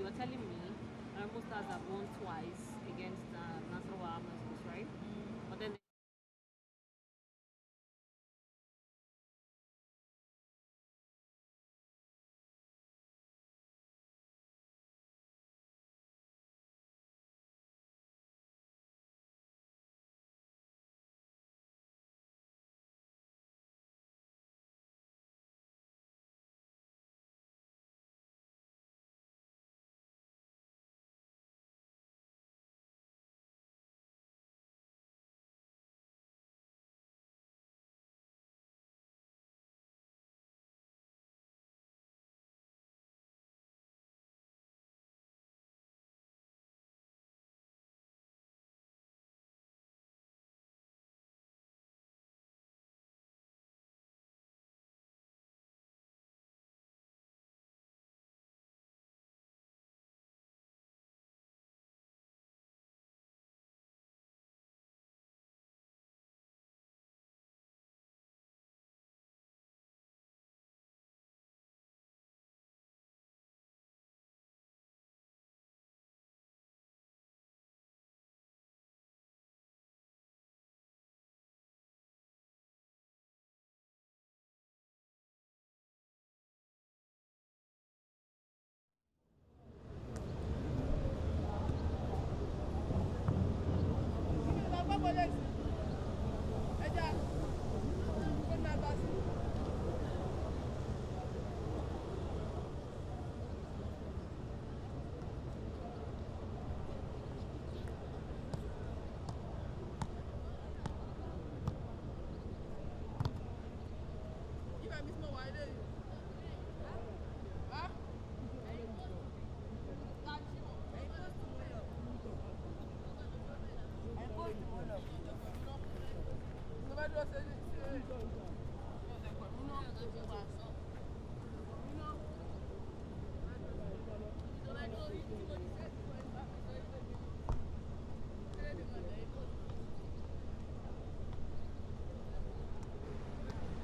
you were telling me Remo Stars have won twice against Nasarawa Amazons, right? But then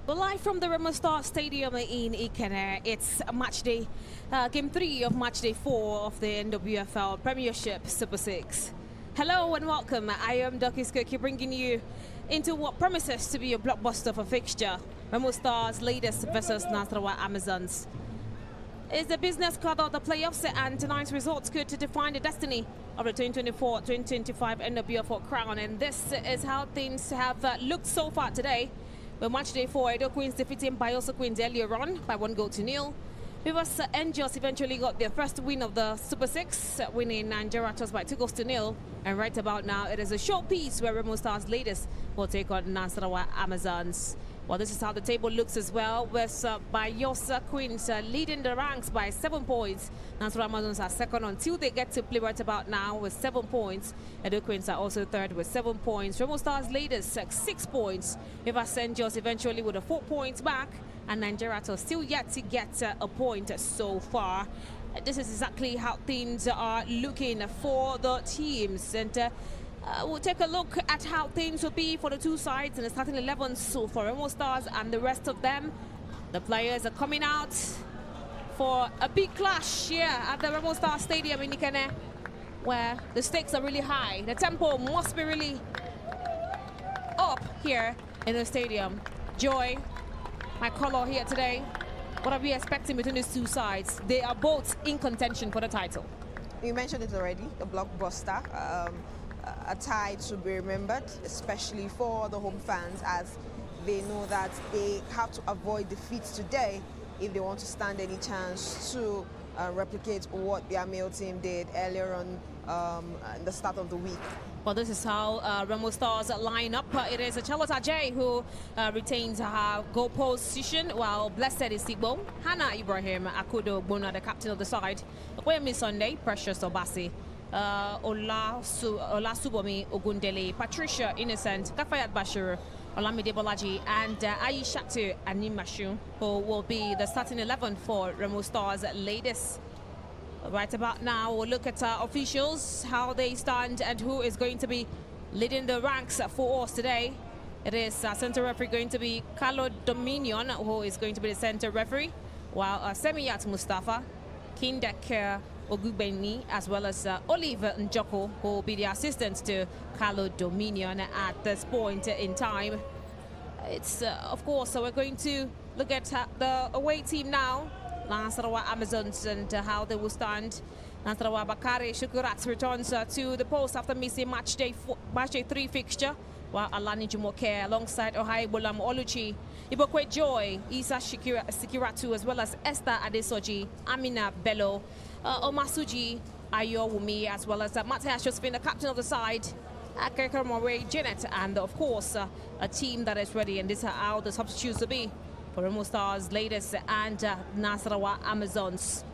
we're live from the Remo Star Stadium in Ikene. It's match day, game 3 of match day 4 of the NWFL Premiership Super 6. Hello and welcome. I am Ducky Skokie, bringing you into what promises to be a blockbuster for fixture. Remo Stars latest versus Nasarawa Amazons. It's the business card of the playoffs, and tonight's results could define the destiny of the 2024-2025 NWFL crown. And this is how things have looked so far today. With match day 4, Edo Queens defeating Bayelsa Queens earlier on by 1-0. Rivers Angels eventually got their first win of the Super 6, winning Nigeria by 2-0. And right about now, it is a short piece where Remo Stars latest will take on Nasarawa Amazons. Well, this is how the table looks as well, with Bayelsa Queens leading the ranks by 7 points. Nasarawa Amazons are second until they get to play right about now with 7 points. Edo Queens are also third with 7 points. Remo Stars latest 6 points. Rivers Angels eventually with a 4 points back, and Nigeria still yet to get a point so far. This is exactly how things are looking for the teams, and we'll take a look at how things will be for the two sides in the starting 11. So for Remo Stars and the rest of them, the players are coming out for a big clash here at the Remo Stars Stadium in Ikene, where the stakes are really high. The tempo must be really up here in the stadium. Joy, my color here today. What are we expecting between these two sides? They are both in contention for the title. You mentioned it already, a blockbuster. A tie to be remembered, especially for the home fans, as they know that they have to avoid defeat today if they want to stand any chance to replicate what their male team did earlier on in the start of the week. Well, this is how Remo Stars line up. It is Charlotte Ajay who retains her goal position, while Blessed is Sigbo. Hannah Ibrahim Akudo Bona, the captain of the side. Wemi Sunday, Precious Obasi. Olasubomi Ogundele, Patricia Innocent, Kafayat Bashir, Olamide Bolaji, and Aishatu Animashu, who will be the starting 11 for Remo Stars latest. Right about now, we'll look at officials, how they stand, and who is going to be leading the ranks for us today. It is center referee going to be Carlo Dominion, who is going to be the center referee, while Semiyat Mustafa, Kindek Ogugbeni, as well as Olive Njoko, who will be the assistant to Carlo Dominion at this point in time. It's, of course, so we're going to look at the away team now, Nasarawa Amazons, and how they will stand. Nasarawa Bakare Shukurat returns to the post after missing matchday 3 fixture, while Alani Jumoke alongside Ohai Bolam Oluchi, Ibokwe Joy, Isa Sikiratu, as well as Esther Adesoji, Amina Bello, Omasuji Ayowumi, as well as Matthias Josephine, the captain of the side, Akeka Moray Janet, and of course a team that is ready, and this is how the substitutes will be for Remo Stars latest and Nasarawa Amazons.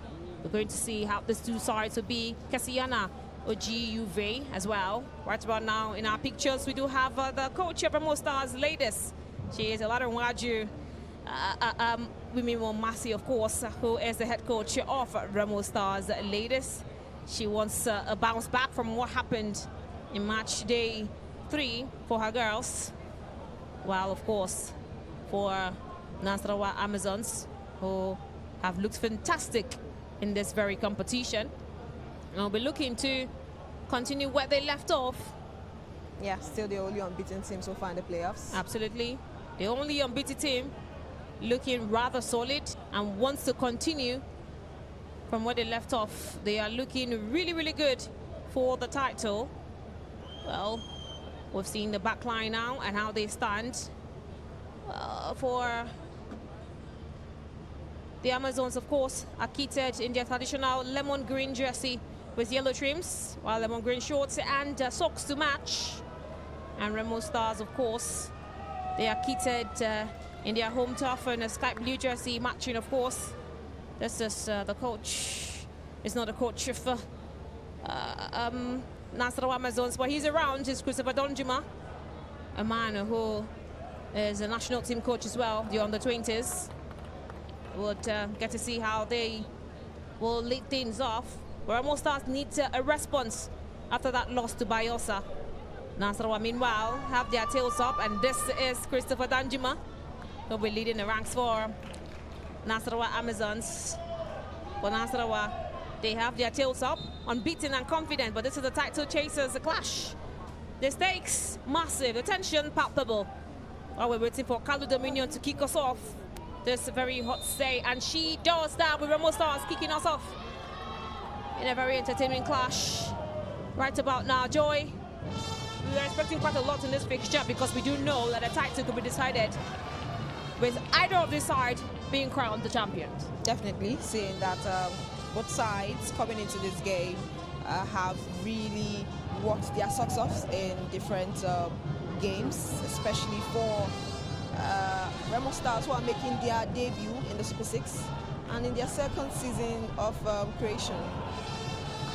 We're going to see how these two sides will be. Kasiana Ojiuve as well. Right about now in our pictures, we do have the coach of Remo Stars latest. She is Alara Nwaju Wimimo Masi, of course, who is the head coach of Remo Stars latest. She wants a bounce back from what happened in match day 3 for her girls. While, of course, for Nasarawa Amazons, who have looked fantastic in this very competition, and will be looking to continue where they left off. Yeah, still the only unbeaten team so far in the playoffs. Absolutely. The only unbeaten team, looking rather solid and wants to continue from where they left off. They are looking really, really good for the title. Well, we've seen the back line now and how they stand. For the Amazons, of course, are kitted in their traditional lemon green jersey with yellow trims, while lemon green shorts and socks to match. And Remo Stars, of course, they are kitted in their home turf and a sky blue jersey matching, of course. This is the coach. It's not a coach of Nasarawa Amazons, but he's around. Is Christopher Donjima, a man who is a national team coach as well, the under-20s. Would get to see how they will lead things off. But Remo Stars need a response after that loss to Bayelsa. Nasarawa, meanwhile, have their tails up, and this is Christopher Danjuma, who will be leading the ranks for Nasarawa Amazons. For Nasarawa, they have their tails up, unbeaten and confident, but this is the title chasers clash. The stakes massive, the tension palpable. While we're waiting for Carlo Dominion to kick us off this very hot day, and she does that with Remo Stars kicking us off in a very entertaining clash. Right about now, Joy, we are expecting quite a lot in this fixture because we do know that a title could be decided with either of this side being crowned the champions. Definitely, seeing that both sides coming into this game have really worked their socks off in different games, especially for Remo Stars, who are making their debut in the Super 6 and in their second season of creation,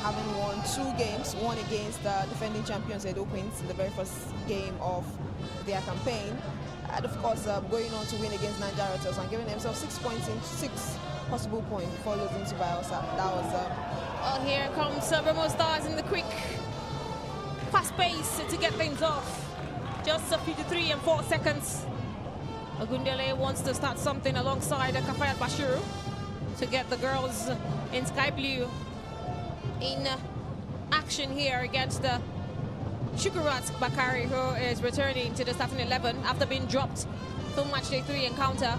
having won 2 games, one against the defending champions Edo Queens in the very first game of their campaign, and of course going on to win against Nigeria Hotels and giving themselves 6 points in 6 possible points before losing to Bayelsa. That was well, here comes Remo Stars in the quick, fast pace to get things off. Just 53 and 4 seconds. Ogundele wants to start something alongside Kafayat Bashiru to get the girls in sky blue in action here against the Shukurat Bakari, who is returning to the starting 11 after being dropped from matchday 3 encounter.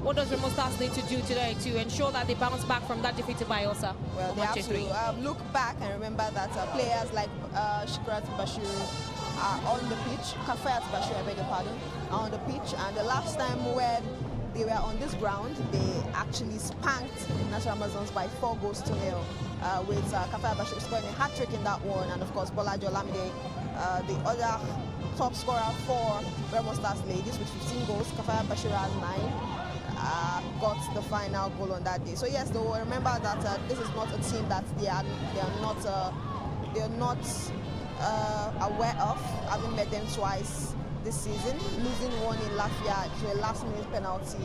What does Remo Stars need to do today to ensure that they bounce back from that defeat to Bayelsa? Well, they have to look back and remember that players like Shukurat Bashiru are on the pitch. Kafayat Bashiru, I beg your pardon, are on the pitch. And the last time when they were on this ground, they actually spanked Nasarawa Amazons by 4 goals to 0, with Kafayat Bashiru scoring a hat-trick in that one, and of course Bolajo Olamide, the other top scorer for Remo Stars ladies with 15 goals. Kafayat Bashiru has 9. Got the final goal on that day. So yes, though, remember that this is not a team that they are not aware of, having met them twice this season, losing one in Lafayette to a last-minute penalty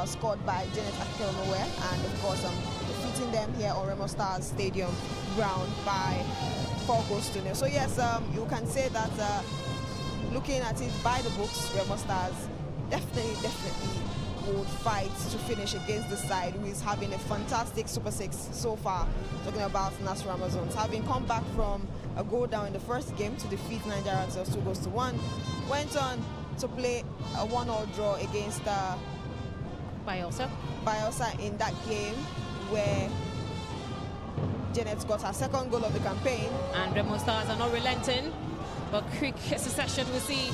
scored by Janet Akelmowe, and of course defeating them here on Remo Stars Stadium ground by 4 goals to 0. So yes, you can say that looking at it by the books, Remo Stars definitely would fight to finish against the side who is having a fantastic Super 6 so far. Talking about Nasarawa Amazons, having come back from a goal down in the first game to defeat Nigeria 2-1, went on to play a 1-1 draw against Bayelsa in that game where Janet got her second goal of the campaign. And Remo Stars are not relenting, but quick succession we see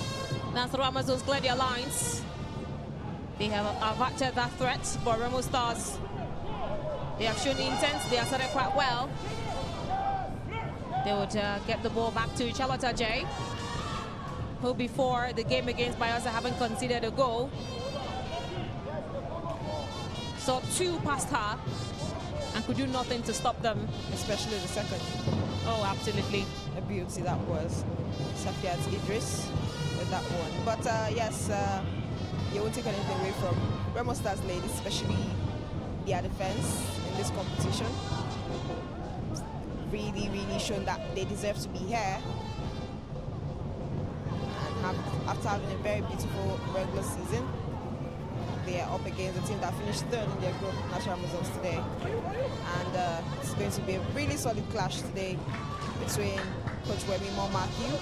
Nasarawa Amazons clear their lines. They have averted that threat, but Remo Stars, they have shown the intent. They have started quite well. They would get the ball back to Charlotte Ajay, who before the game against Bayelsa haven't conceded a goal. So 2 past her and could do nothing to stop them. Especially the second. Oh, absolutely. A beauty that was Safiat Idris with that one. But yes, you won't take anything away from Remo Stars ladies, especially their defense in this competition. Really shown that they deserve to be here. And after having a very beautiful regular season, they are up against a team that finished 3rd in their group, Nasarawa Amazons, today. And it's going to be a really solid clash today between Coach Remo Matthew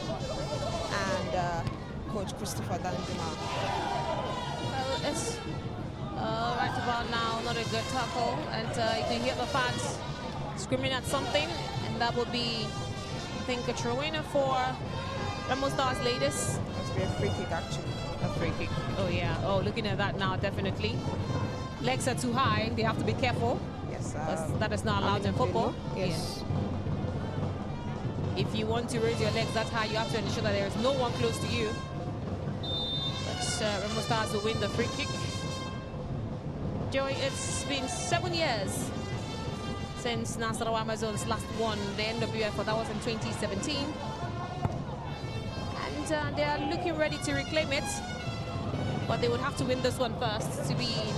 and Coach Christopher Dandima. Well, it's right about now not a good tackle, and you can hear the fans screaming at something, and that will be, I think, a throw-in for Remo Stars ladies. It's be a free kick, actually. A free kick. Oh yeah. Oh, looking at that now, definitely. Legs are too high. They have to be careful. Yes. That is not allowed in football. Yes. Yeah. If you want to raise your legs that high, you have to ensure that there is no one close to you. But Remo Stars will win the free kick. Joey, it's been 7 years since Nasarawa Amazons last won the NWF, that was in 2017. And they are looking ready to reclaim it, but they would have to win this one first to be in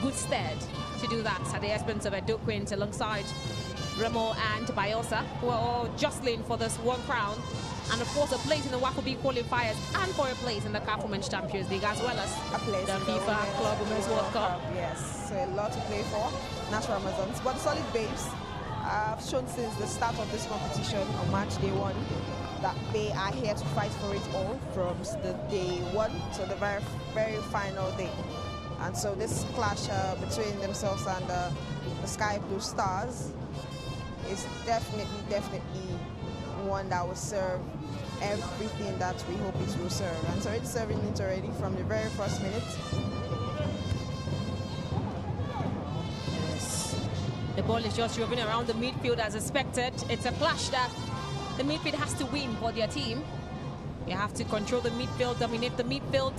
good stead to do that at the expense of Edo Quint alongside Remo and Bayelsa, who are all jostling for this one crown, and of course a place in the WAFL B qualifiers and for a place in the CAF Women's Champions League, as well as a place the in FIFA Club Women's World Cup. Yes, so a lot to play for Nasarawa Amazons, but the Solid Babes have shown since the start of this competition on match day 1 that they are here to fight for it all from the day 1 to the very final day. And so this clash between themselves and the Sky Blue Stars is definitely one that will serve everything that we hope it will serve. And it's already serving it already from the very first minute. Yes. The ball is just roving around the midfield as expected. It's a clash that the midfield has to win for their team. You have to control the midfield, dominate the midfield,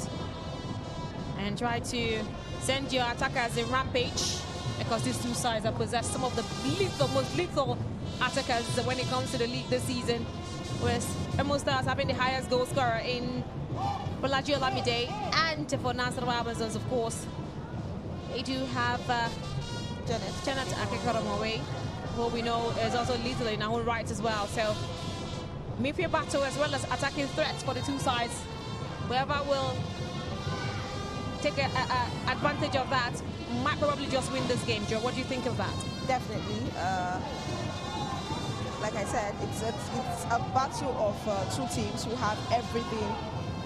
and try to send your attackers in rampage, because these two sides have possessed some of the most lethal attackers when it comes to the league this season, with Remo Stars having the highest goal scorer in Bolaji Olamide, and for Nasarawa Amazons, of course, they do have Janet Akekoromowe, who we know is also lethal in her own right as well. So midfield battle as well as attacking threats for the two sides. Whoever will take advantage of that might probably just win this game. Joe, what do you think of that? Definitely. Like I said, it's a battle of two teams who have everything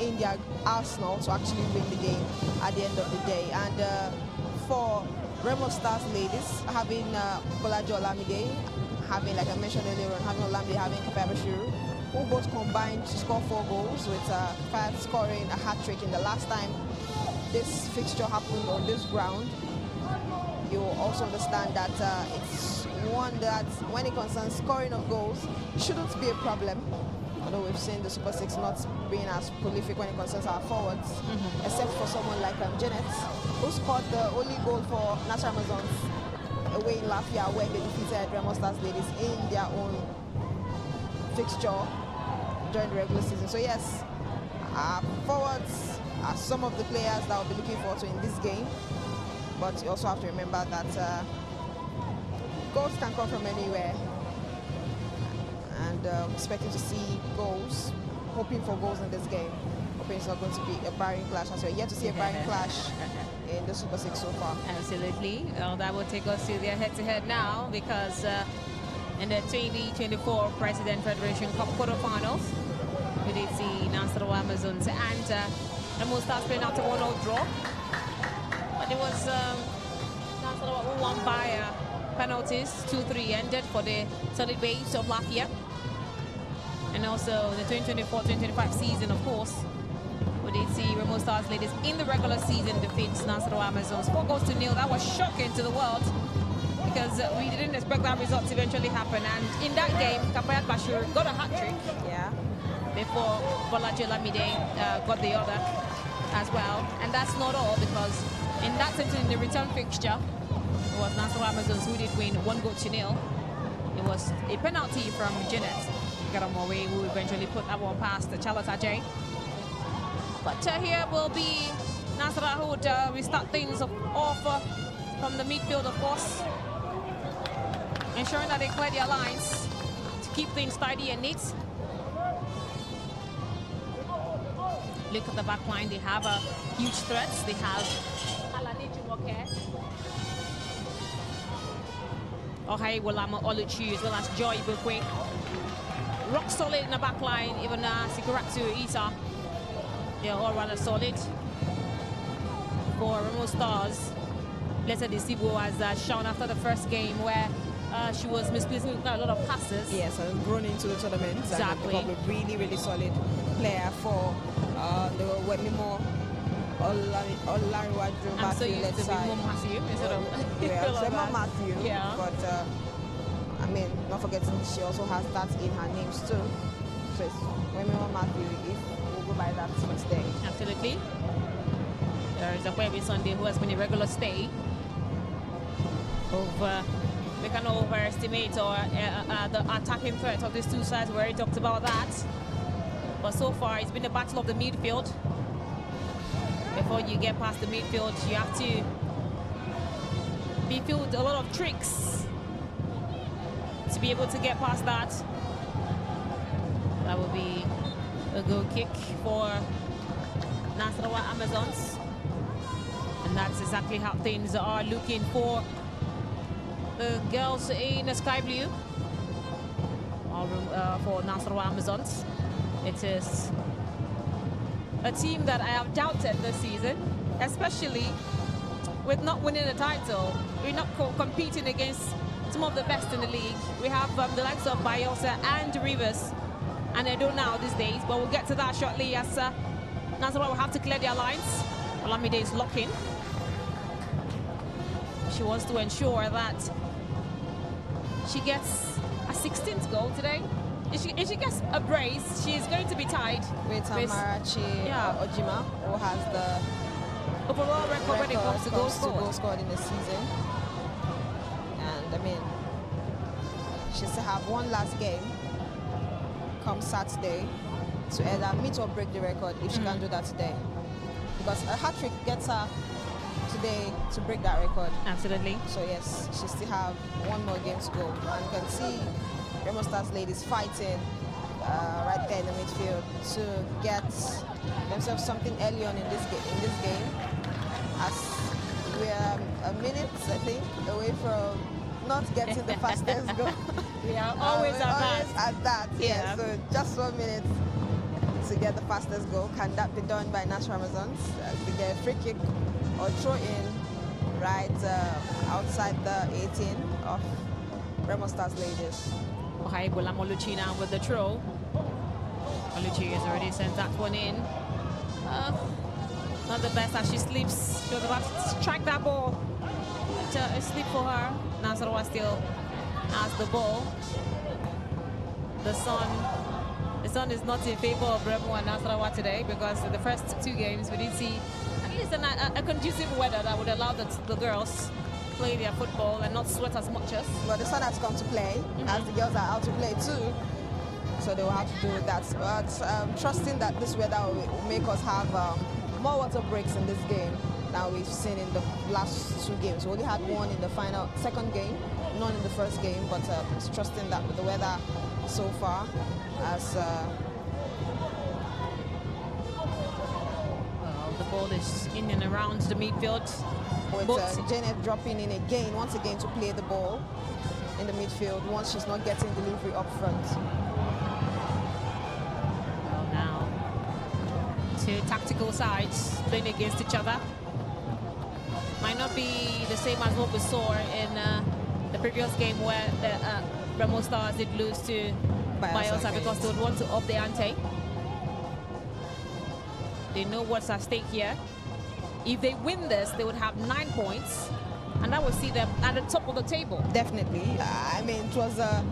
in their arsenal to actually win the game at the end of the day. And for Remo Stars ladies, having Bolaji Olamide, having, like I mentioned earlier on, having Olamide, having Kafabashiru, who both combined to score 4 goals, with Fayad scoring a hat-trick in the last time this fixture happened on this ground. You also understand that it's one that, when it concerns scoring of goals, shouldn't be a problem. Although we've seen the Super 6 not being as prolific when it concerns our forwards, except for someone like Janet, who scored the only goal for Nasarawa Amazons away in Lafia, where they defeated Remo Stars ladies in their own fixture during the regular season. So yes, our forwards are some of the players that we'll be looking forward to in this game. But you also have to remember that goals can come from anywhere. And expecting to see goals, hoping for goals in this game. hoping it's not going to be a barring clash as well. Yet to see a barring clash in the Super 6 so far. Absolutely. That will take us to their head-to-head now, because in the 2024 President Federation Cup quarterfinals, we did see Nasarawa Amazons and Remo Stars playing out a 1-0 draw. But it was Nasarawa who won by penalties. 2-3 ended for the solid base of Lafayette. And also the 2024-2025 season, of course, we did see Remo Stars ladies in the regular season defeat Nasarawa Amazons 4-0. That was shocking to the world, because we didn't expect that result to eventually happen. And in that game, Kapayat Bashir got a hat-trick. Yeah. Before Bolaji Lamide got the other as well. And that's not all, because in that sense, in the return fixture, it was Nasarawa Amazons who did win 1-0. It was a penalty from Janet Garamowe, who eventually put that one past Charlotte Ajay. But here will be Nasarawa who would restart things off from the midfield, of course, ensuring that they clear their lines to keep things tidy and neat. Look at the back line. They have huge threats. They have Alani Jumoke, Ohai Walama Oluchi, as well as Joy Bukwe. Rock solid in the back line. Even Sikuratsu Isa. They're all rather solid. For Remo Stars, Blessed Isibo has shown after the first game, where she was misplacing a lot of passes. Yes, and grown into the tournament. Exactly. And become a really, really solid player for the Wemimo Olariwaju I'm so Matthew used to side. Mom Matthew instead of Remo Matthew. Yeah. But I mean, not forgetting she also has that in her names too. So it's Wemimo Matthew, if we'll go by that today. Absolutely. There is a Webby Sunday who has been a regular stay. We cannot overestimate the attacking threat of these two sides. We already talked about that. But so far, it's been a battle of the midfield. Before you get past the midfield, you have to be filled with a lot of tricks to be able to get past that. That will be a goal kick for Nasarawa Amazons. And that's exactly how things are looking for the girls in the sky blue. For Nasarawa Amazons. It is a team that I have doubted this season, especially with not winning the title. We're not competing against some of the best in the league. We have the likes of Bielsa and Rivers and Edo now these days, but we'll get to that shortly, as Nasarawa will have to clear their lines. Olamide is locking. She wants to ensure that she gets a 16th goal today. If she gets a brace, she is going to be tied with Amarachi Ojima, who has the overall record when it comes to goals scored in the season. And I mean, she still have one last game come Saturday to either meet or break the record if she can do that today. Because a hat-trick gets her today to break that record. Absolutely. So yes, she still have one more game to go. And you can see Remo Stars ladies fighting right there in the midfield to get themselves something early on in this game. As we are a minute, I think, away from not getting the fastest goal. We are always at that. Yeah. So just 1 minute to get the fastest goal. Can that be done by Nasarawa Amazons? They get a free kick or throw in right outside the 18 of Remo Stars ladies. Okay, Bulam Oluchi now with the throw. Oluchi has already sent that one in. Not the best as she slips. She was about to strike that ball. But a slip for her. Nasarawa still has the ball. The sun is not in favor of Remo and Nasarawa today, because in the first two games we did see at least a conducive weather that would allow the girls play their football and not sweat as much as. But the sun has come to play, as the girls are out to play too. So they will have to do that. But trusting that this weather will make us have more water breaks in this game than we've seen in the last two games. We only had one in the second game, none in the first game, but trusting that with the weather so far, as is in and around the midfield. With Janet dropping in again, once again, to play the ball in the midfield once she's not getting delivery up front. Well, now, two tactical sides playing against each other. Might not be the same as what we saw in the previous game where the Remo Stars did lose to Bielsa because they would want to up the ante. They know what's at stake here. If they win this, they would have 9 points, and that would see them at the top of the table. Definitely. I mean, it was a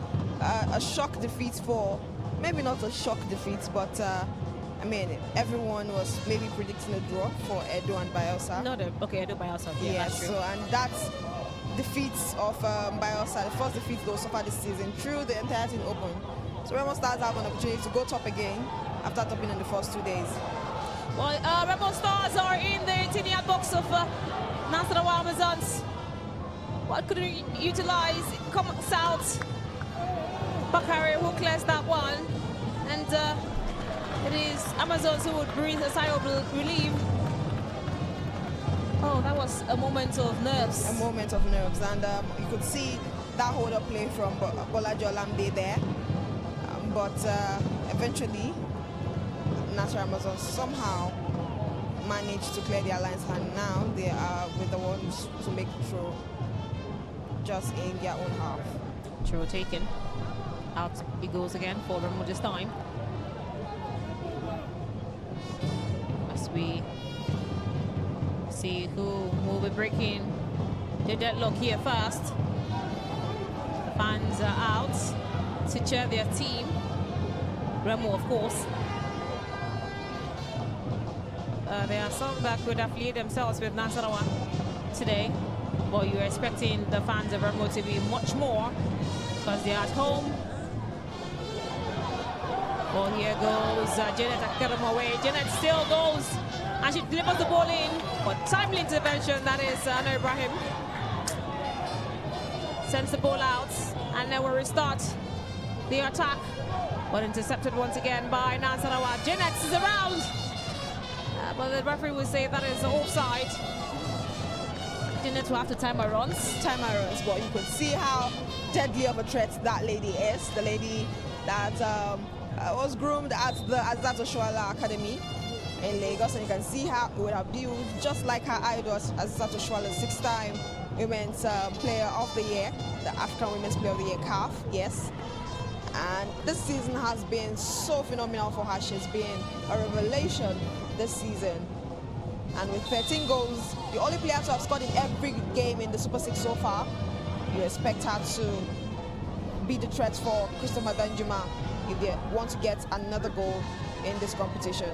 shock defeat for, maybe not a shock defeat, but I mean, everyone was maybe predicting a draw for Edo and Bielsa. Okay, Edo Bielsa. Yeah, yes, that's true. so, and that's defeats of Bielsa, the first defeat they'll suffer this season through the entire thing open. So Remo Stars have an opportunity to go top again after topping in the first 2 days. Well, Remo Stars are in the 10-yard box of Nasarawa Amazons. What could we utilize? Comes out Bakari, who clears that one. And it is Amazons who would breathe a sigh of relief. Oh, that was a moment of nerves. A moment of nerves. And you could see that hold-up play from Bolaji Olamide there. But eventually, Nasarawa Amazons somehow managed to clear their lines, and now they are with the ones to make through just in their own half. Throw taken. Out he goes again for Remo this time. As we see who will be breaking the deadlock here first. The fans are out to cheer their team. Remo, of course. There are some that could affiliate themselves with Nasarawa today, but you're expecting the fans of Remo to be much more because they're at home. Well, here goes Janet Akarama away. Janet still goes and she delivers the ball in, but timely intervention, that is Anna Ibrahim. Sends the ball out, and then we'll restart the attack, but intercepted once again by Nasarawa. Janet is around. But the referee will say that is offside. Janet will have to time her runs. Time her runs, but you could see how deadly of a threat that lady is. The lady that was groomed at the Azato Shwala Academy in Lagos, and you can see how it would have built just like her idol, Azato Shwala, 6-time Women's Player of the Year, the African Women's Player of the Year, CAF, yes. And this season has been so phenomenal for her. She's been a revelation this season, and with 13 goals, the only player to have scored in every game in the Super 6 so far, you expect her to be the threat for Christopher Danjuma if they want to get another goal in this competition.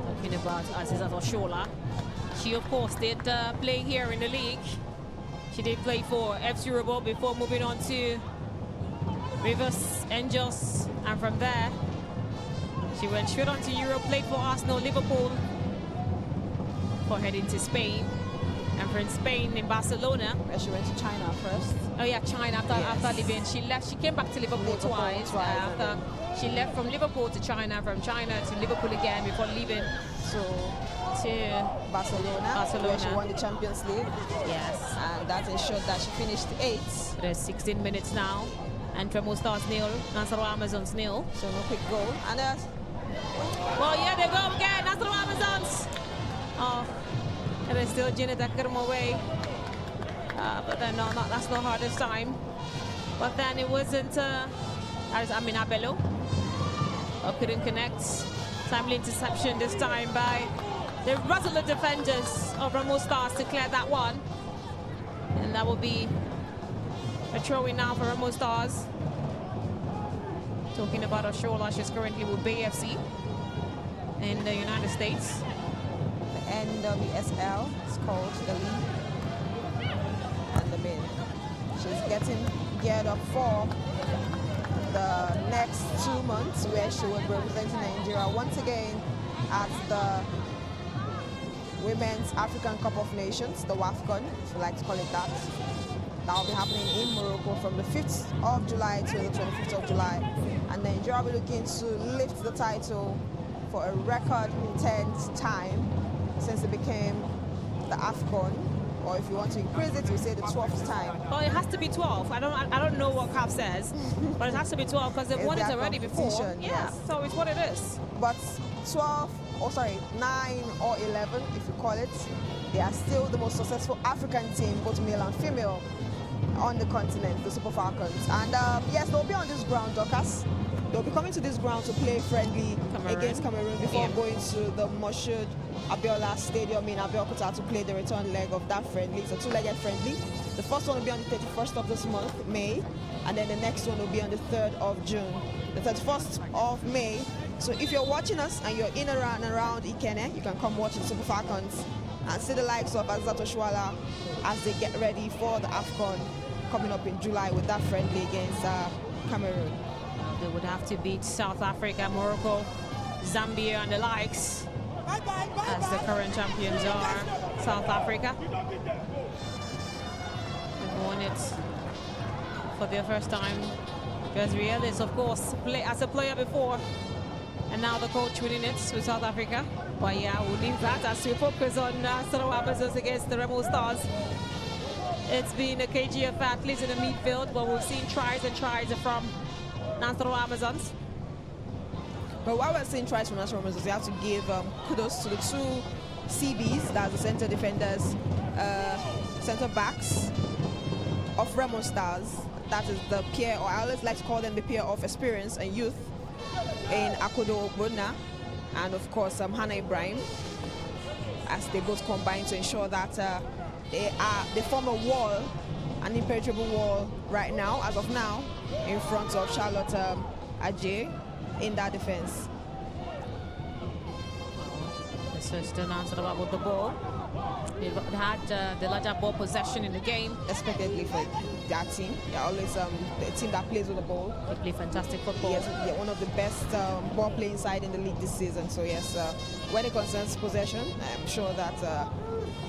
Talking about Azizat Oshola, she of course did play here in the league. She did play for FC Remo before moving on to Rivers Angels, and from there she went straight on to Europe, played for Arsenal, Liverpool, for heading to Spain, and from Spain in Barcelona. Where she went to China first. Oh yeah, China after leaving. She left. She came back to Liverpool twice. After she left from Liverpool to China, from China to Liverpool again before leaving to Barcelona, where she won the Champions League. Yes, and that ensured that she finished 8th. There's 16 minutes now, and Remo Stars 0, Nasarawa Amazons 0. So no quick goal. And well, yeah, they go again, Nasarawa Amazons. Oh, and there's still Janet Akarama away. But then no, that's not her this time. But then it wasn't, Abello. Couldn't connect. Timely interception this time by the resolute defenders of Remo Stars to clear that one. And that will be a throw-in now for Remo Stars. Talking about Oshola, she's currently with BFC in the United States. The NWSL is called the league. And the main. She's getting geared up for the next 2 months, where she will be representing Nigeria once again at the Women's African Cup of Nations, the WAFCON, if you like to call it that. That will be happening in Morocco from the 5th of July to the 25th of July. And Nigeria will be looking to lift the title for a record 10th time since it became the AFCON. Or if you want to increase it, you say the 12th time. Well, it has to be 12. I don't know what CAF says, but it has to be 12 because they've won it already before. Yeah, yes. so it's what it is. But 9 or 11, if you call it, they are still the most successful African team, both male and female, on the continent, the Super Falcons. And yes, they'll be on this ground, Dorcas. They'll be coming to this ground to play friendly against Cameroon before going to the Moshood Abiola Stadium in Abeokuta to play the return leg of that friendly. It's a two-legged friendly. The first one will be on the 31st of this month, May, and then the next one will be on the 3rd of June. The 31st of May. So if you're watching us and you're in and around Ikene, you can come watch the Super Falcons and see the likes of Azato Shwala as they get ready for the AFCON coming up in July with that friendly against Cameroon. They would have to beat South Africa, Morocco, Zambia and the likes, as the current champions are South Africa. They've won it for their first time. Gabriel is, of course, as a player before, and now the coach winning it with South Africa. But yeah, we'll leave that as we focus on Nasarawa versus against the Remo Stars. It's been a KGF at least in the midfield, but we've seen tries and tries from Nasarawa Amazons. But while we're seeing tries from Nasarawa Amazons, we have to give kudos to the two CBs, that's the center defenders, center backs of Remo Stars. That is the pair, or I always like to call them the pair of experience and youth in Akodo Ogbonna and of course Hannah Ibrahim, as they both combine to ensure that they form a wall, an impenetrable wall right now, as of now, in front of Charlotte Ajay in that defense. This is still Nasarawa with the ball. They've had the larger ball possession in the game. Expectedly for that team. They're always the team that plays with the ball. They play fantastic football. Yes, they're one of the best ball playing side in the league this season. So yes, when it concerns possession, I'm sure that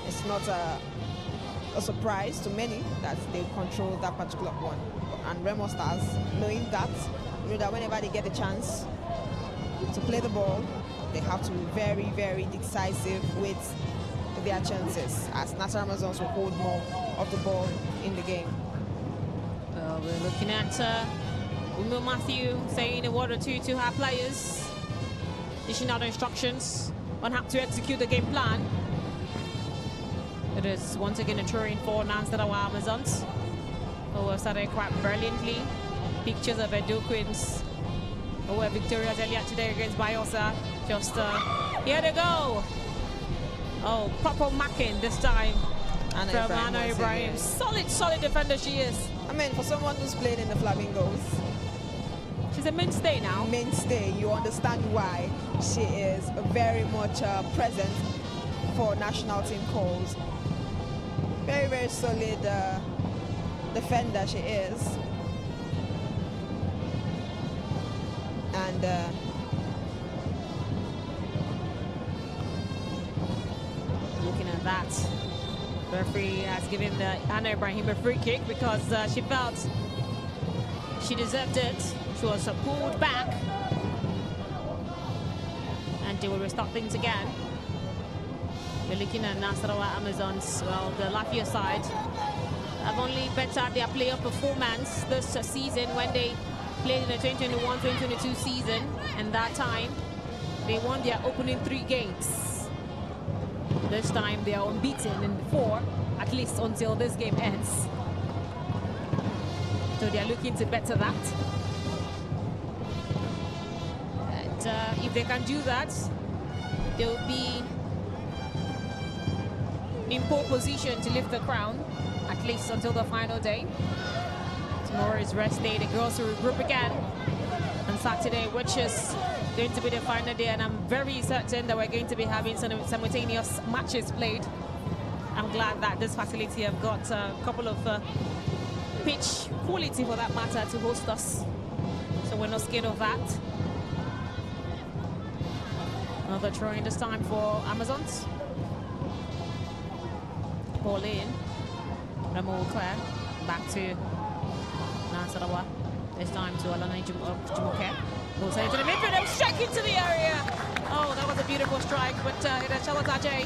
it's not a surprise to many that they control that particular one. And Remo Stars, knowing that whenever they get a chance to play the ball, they have to be very, very decisive with their chances, as Nasarawa Amazons will hold more of the ball in the game. We're looking at Umo Matthew saying a word or two to our players, dishing out instructions on how to execute the game plan. It is once again a throw-in for Nasarawa Amazons, who have started quite brilliantly. Pictures of Edo Queens, who were victorious earlier today against Bayosa. Just here they go. Oh, proper marking this time from Hannah Ibrahim. Solid defender she is. I mean, for someone who's played in the Flamingos, she's a mainstay now. Mainstay, you understand why she is very much present for national team calls. Very, very solid defender she is. And looking at that, the referee has given Hannah Ibrahim a free kick because she felt she deserved it. She was pulled back, and they will restart things again. We're looking at Nasarawa Amazons. Well, the Lafayette side have only bettered their player performance this season when they played in the 2021-2022 season, and that time they won their opening 3 games. This time they are unbeaten in 4, at least until this game ends. So they are looking to better that. And if they can do that, they will be in pole position to lift the crown, at least until the final day. Tomorrow is rest day. The girls will regroup again on Saturday, which is going to be the final day, and I'm very certain that we're going to be having some simultaneous matches played. I'm glad that this facility have got a couple of pitch quality, for that matter, to host us, so we're not scared of that. Another throw-in this time for Amazons. Ball in. Remo will clear. Back to Nasarawa. This time to Alana Jumoke. We'll send it to the midfield and straight into the area. beautiful strike, but Chalataje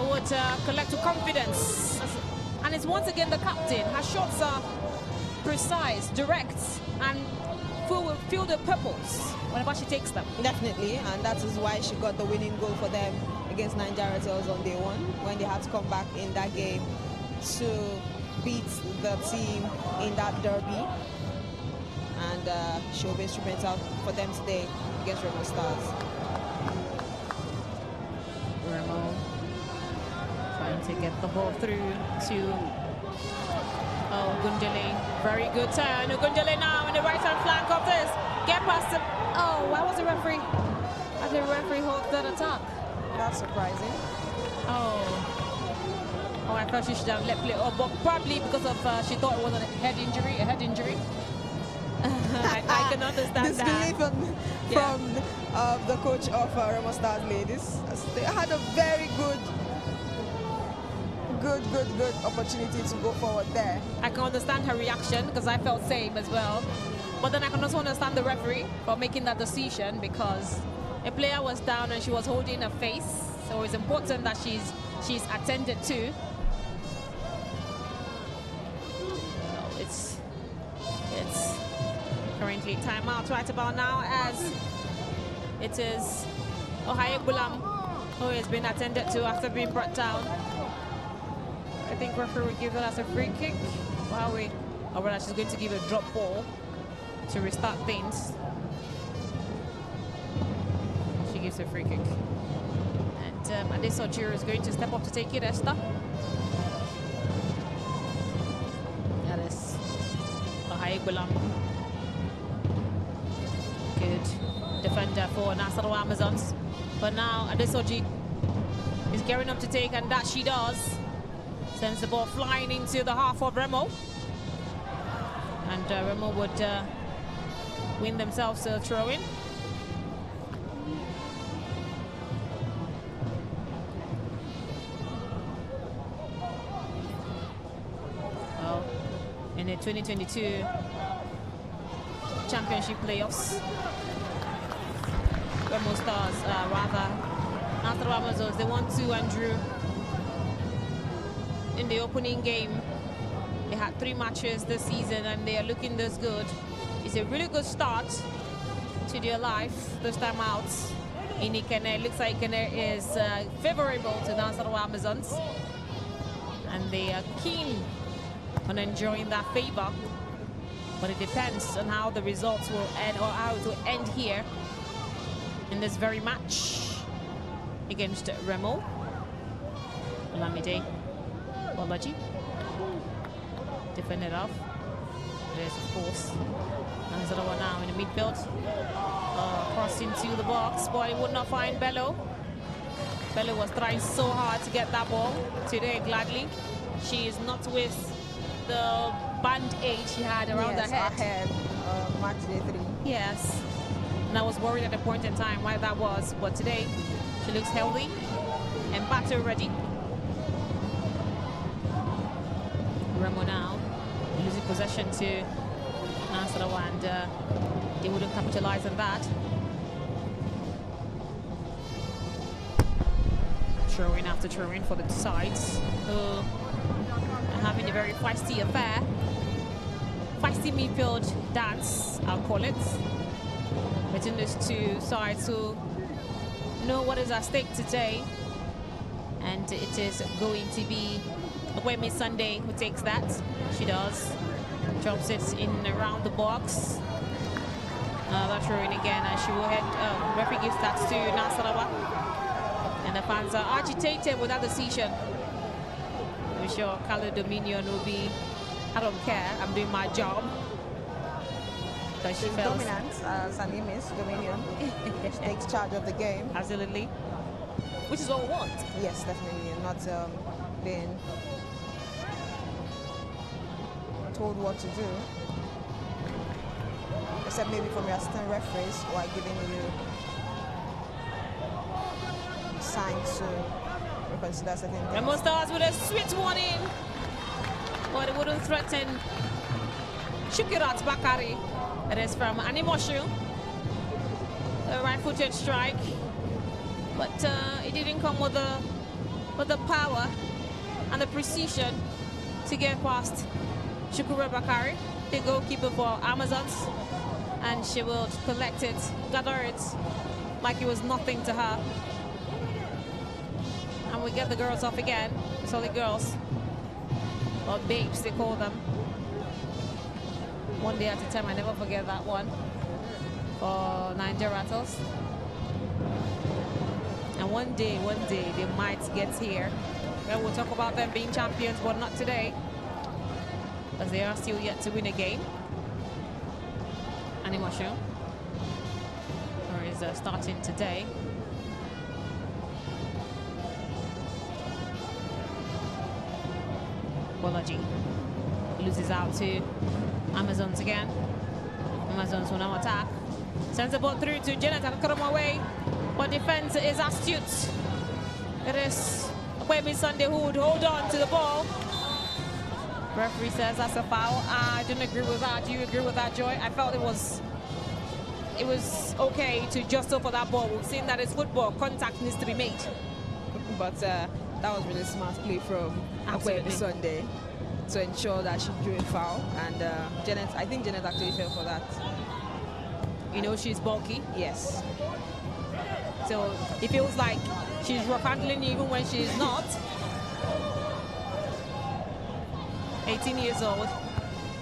would collect with confidence. And it's once again the captain. Her shots are precise, direct, and feel the purpose whenever she takes them. Definitely, and that is why she got the winning goal for them against Nigeria Tales on day one, when they had to come back in that game to beat the team in that derby. And she'll be instrumental for them today against Remo Stars. Remo trying to get the ball through to Gunjale. Very good turn. Gunjale now in the right-hand flank of this. Get past him. Oh, why was the referee? Why did the referee hold that attack? That's surprising. Oh, I thought she should have let play. Oh, but probably because of she thought it was a head injury. I can understand Disbelief that. from the coach of Remo Stars ladies. They had a very good opportunity to go forward there. I can understand her reaction because I felt same as well. But then I can also understand the referee for making that decision, because a player was down and she was holding her face. So it's important that she's attended to. It's currently timeout right about now, as it is Ohaye Bulam who has been attended to after being brought down. I think referee will give it as a free kick. Or rather, she's going to give a drop ball to restart things. She gives a free kick. And Adesoju is going to step up to take it, Esther. That is Ohaye Bulam. Good defender for Nasarawa Amazons. But now Adesoji is gearing up to take, and that she does. Sends the ball flying into the half of Remo. And Remo would win themselves a throw-in. Well, in the 2022 championship playoffs, Remo Stars, Nasarawa Amazons, they won 2 and drew in the opening game. They had 3 matches this season and they are looking this good. It's a really good start to their life this time out in Ikene. It looks like Ikene is favorable to Nasarawa Amazons, and they are keen on enjoying that favor. But it depends on how the results will end, or how it will end here in this very match against Remo. Olamide Bolaji defended off. There's, of course, Nasarawa now in the midfield. Crossed into the box, but he would not find Bello. Bello was trying so hard to get that ball today, gladly. She is not with the band-aid she had around her head. Matchday 3. Yes. And I was worried at a point in time why that was, but today she looks healthy and battle ready. Remo now losing possession to Nasarawa, and they wouldn't capitalize on that. Throw-in after throw-in for the two sides, who are having a very feisty affair. Feisty midfield dance, I'll call it, between these two sides who know what is at stake today. And it is going to be Miss Sunday who takes that. She does. Drops it in around the box. That throw-in again, and she will head. Referee gives that to Nasarawa. And the fans are agitated with that decision. I'm sure Khaled Dominion will be, I don't care, I'm doing my job. Because she feels dominant, as her name is, Dominion. She takes charge of the game. Absolutely. Which is what we want. Yes, definitely. And not being told what to do. Except maybe from your assistant referees who are giving you signs to reconsider certain things. Remo Stars with a sweet one in. But it wouldn't threaten Shukirat Bakari. It is from Animoshu. A right-footed strike. but it didn't come with the power and the precision to get past Shukura Bakari, the goalkeeper for Amazons, and she will collect it, gather it like it was nothing to her. And we get the girls off again. It's only girls, or babes they call them. One day at a time, I never forget that one for Niger Rattles. And one day they might get here. Well, we'll talk about them being champions, but not today, as they are still yet to win a game. Animation, or is starting today. Bolaji loses out to Amazons again. Amazons will now attack. Sends the ball through to Janet and cut him away. But defense is astute. It is Kwame Sunday who would hold on to the ball. Referee says that's a foul. I didn't agree with that. Do you agree with that, Joy? I felt it was okay to just go for that ball. We've seen that it's football. Contact needs to be made. But that was really smart play from Kwame Sunday to ensure that she drew a foul. And Janet, I think Janet actually fell for that. You know, she's bulky. Yes. So it feels like she's rough handling even when she's not. 18 years old.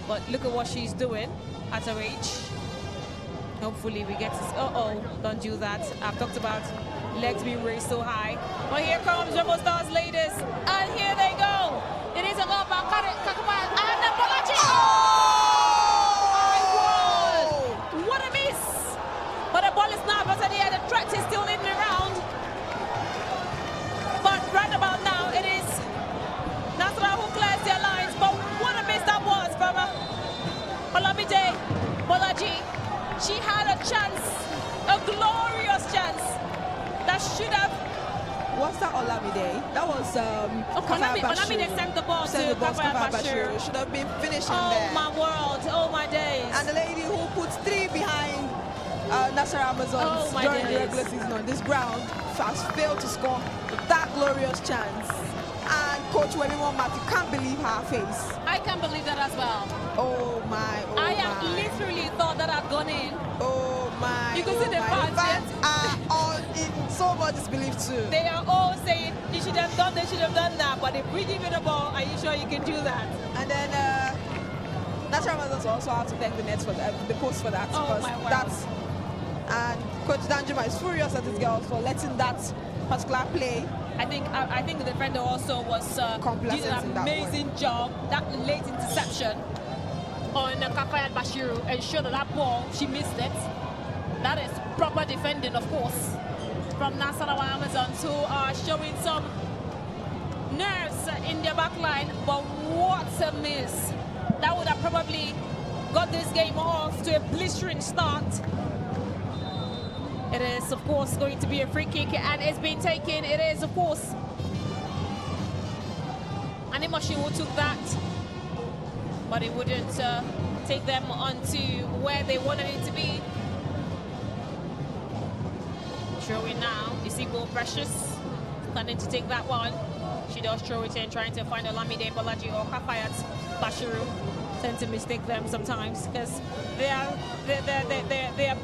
But look at what she's doing at her age. Hopefully we get to... Uh-oh, don't do that. I've talked about legs being raised so high. But here comes Remo Stars ladies. And here they go. It is a goal by Kakuma and the Bolaji. Oh! What a miss. But the ball is now better there. The threat is still in the round. But right about now, it is Nasarawa who clears their lines. But what a miss that was from Olamide Bolaji. She had a chance, a glorious chance, that should have... What's that Olamide? That was... Olamide sent the ball to Kafayat Bashir. Should have been finishing Oh there. my world, oh my days. And the lady who puts 3 behind Nasarawa Amazons during the regular season on this ground has failed to score that glorious chance. And Coach Wemimo Matthew can't believe her face. I can't believe that as well. Oh my, oh I my. literally thought that I'd gone in. Oh my. You can see the fans are all in so much disbelief too. They are all saying, you should have done this, should have done that. But if we give you the ball, are you sure you can do that? And then Nasarawa Amazons also have to thank the Nets for the post for that. Oh my word. And Coach Danjuma is furious at his girls for letting that particular play. I think the defender also was did an amazing job. That late interception on Kafayat Bashiru ensured that ball, she missed it. That is proper defending, of course, from Nasarawa Amazons, who are showing some nerves in their back line. But what a miss. That would have probably got this game off to a blistering start. It is, of course, going to be a free kick, and it's been taken. It is, of course, Animation who took that, but it wouldn't take them onto where they wanted it to be. Throwing now, you see Ball Precious planning to take that one. She does throw it in, trying to find Olamide Bolaji or Kafayat Bashiru. Tend to mistake them sometimes because their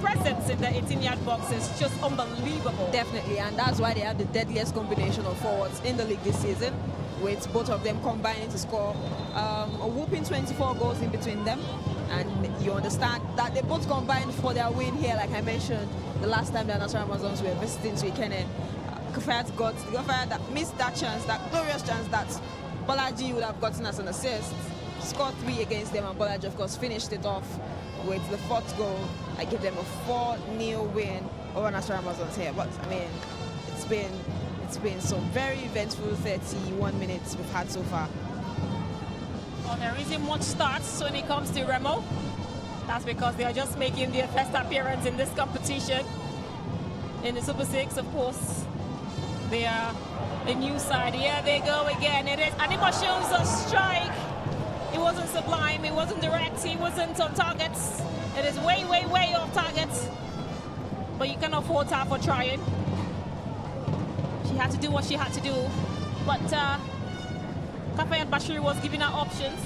presence in the 18-yard box is just unbelievable. Definitely, and that's why they have the deadliest combination of forwards in the league this season, with both of them combining to score a whooping 24 goals in between them. And you understand that they both combined for their win here, like I mentioned the last time the Nasarawa Amazons were visiting to Ikene. Kafayat that missed that chance, that glorious chance that Bolaji would have gotten as an assist. Scored 3 against them, and Bolaji, of course, finished it off with the 4th goal. I give them a 4-0 win over Nasarawa Amazons here. But I mean, it's been some very eventful 31 minutes we've had so far. Well, there isn't much starts when it comes to Remo. That's because they are just making their first appearance in this competition. In the Super 6, of course, they are a new side. Here they go again. It is Anima shows a strike. It wasn't sublime, it wasn't direct, he wasn't on targets. It is way, way, way off targets. But you cannot fault her for trying. She had to do what she had to do. But Kafayat Bashir was giving her options.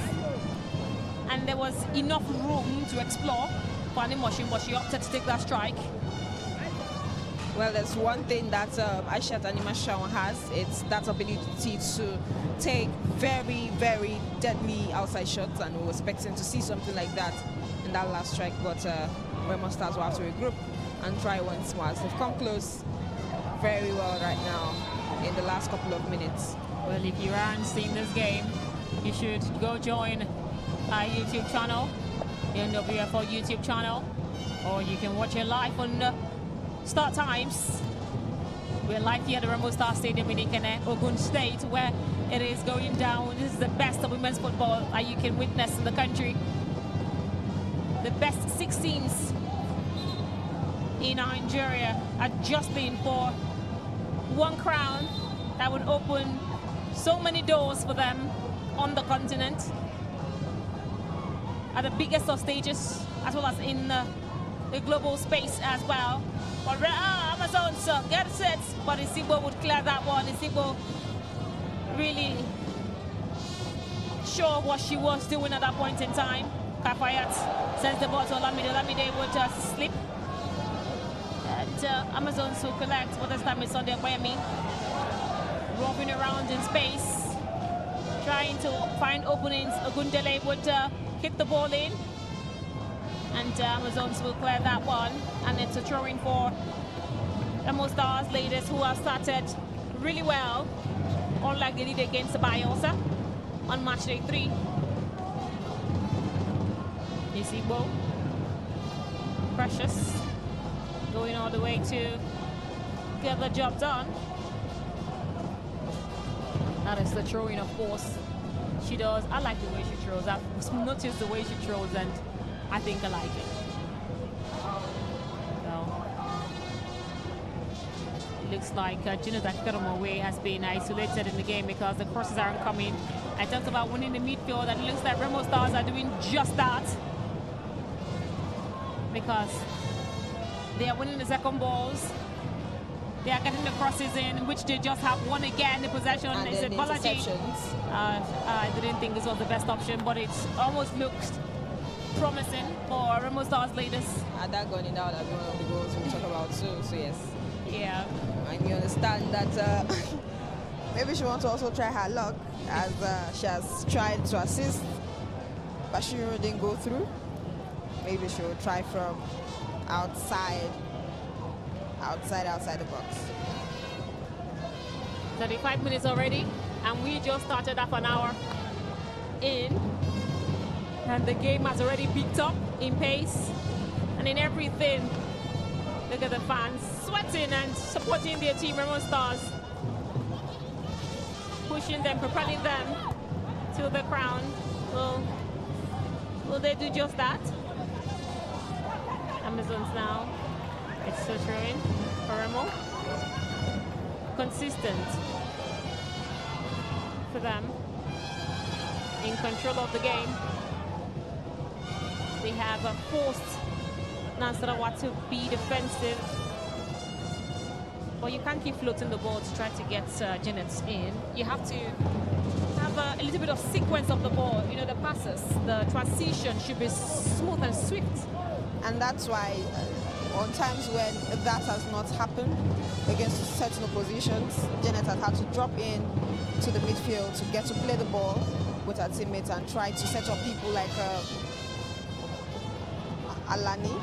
And there was enough room to explore for Animoshin, but she opted to take that strike. Well, there's one thing that Aishat Animashawan has. It's that ability to take very, very deadly outside shots, and we were expecting to see something like that in that last strike, but Remo Stars will have to regroup and try once more. So they've come close very well right now in the last couple of minutes. Well, if you aren't seeing this game, you should go join our YouTube channel, the NWFL YouTube channel, or you can watch it live on Start Times. We're live here at the Remo Star Stadium in Ikene, Ogun State, where it is going down. This is the best of women's football that you can witness in the country. The best 6 teams in Nigeria are jostling for one crown that would open so many doors for them on the continent at the biggest of stages, as well as in the global space as well. But Amazon gets it, but Isibo would clear that one. Isibo really sure what she was doing at that point in time. Kafayat sends the ball to Olamide. Olamide would just slip. And Amazons will collect, but this time it's on their Miami. Roving around in space, trying to find openings. Ogundele would hit the ball in. And Amazons will clear that one. And it's a throw-in for Remo Stars ladies, who have started really well, unlike they did against Bayelsa on match day 3. Isibo, Precious, going all the way to get the job done. That is the throwing, of course. She does. I like the way she throws. I've noticed the way she throws, and I think I like it. So, it looks like Janet Akaromowe has been isolated in the game because the crosses aren't coming. I talked about winning the midfield, and it looks like Remo Stars are doing just that, because they are winning the second balls. They are getting the crosses in, which they just have won again. The possession is a Balaji. I didn't think this was the best option, but it almost looks promising for Remo Stars ladies. And that gone in out as one of the goals we'll talk about too, so yes. Yeah. And you understand that maybe she wants to also try her luck, as she has tried to assist. Bashiru didn't go through. Maybe she will try from outside the box. 35 minutes already, and we just started half an hour in, and the game has already picked up in pace and in everything. Look at the fans sweating and supporting their team, Remo Stars, pushing them, propelling them to the crown. Will they do just that? Amazons now. It's so throwing for Remo. Consistent for them. In control of the game. They have forced Nasarawa to be defensive. But you can't keep floating the ball to try to get Janet in. You have to have a little bit of sequence of the ball. You know, the passes, the transition should be smooth and swift. And that's why on times when that has not happened against certain oppositions, Janet has had to drop in to the midfield to get to play the ball with her teammates and try to set up people like Alani,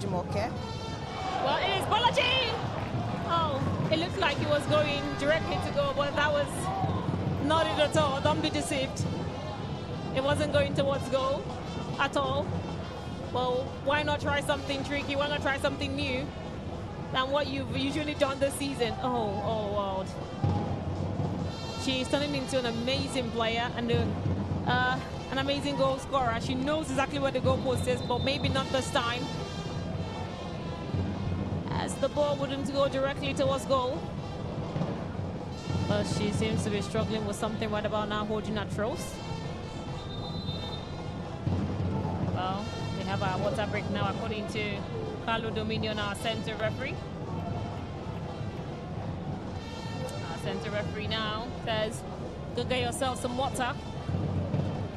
Jumoke. Well, it is Bolaji! Oh, it looked like he was going directly to go, but that was not it at all. Don't be deceived. It wasn't going towards goal at all. Well, why not try something tricky? Why not try something new than what you've usually done this season? Oh. She's turning into an amazing player and an amazing goal scorer. She knows exactly where the goalpost is, but maybe not this time, as the ball wouldn't go directly towards goal. But she seems to be struggling with something right about now, holding her throws. Well, we have our water break now, according to Carlo Dominion, our center referee. Center referee now says, go get yourself some water.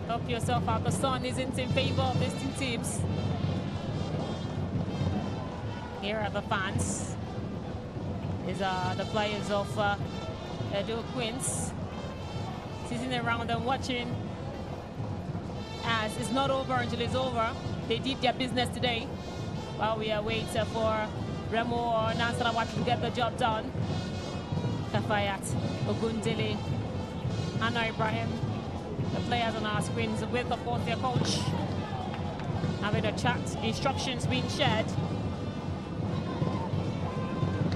Help yourself out. The sun isn't in favor of these two teams. Here are the fans. These are the players of Edo Queens sitting around and watching as it's not over until it's over. They did their business today while we are waiting for Remo or Nasarawa to get the job done. Kafayat, Ogundele, Anna Ibrahim, the players on our screens with, of course, their coach having a chat, instructions being shared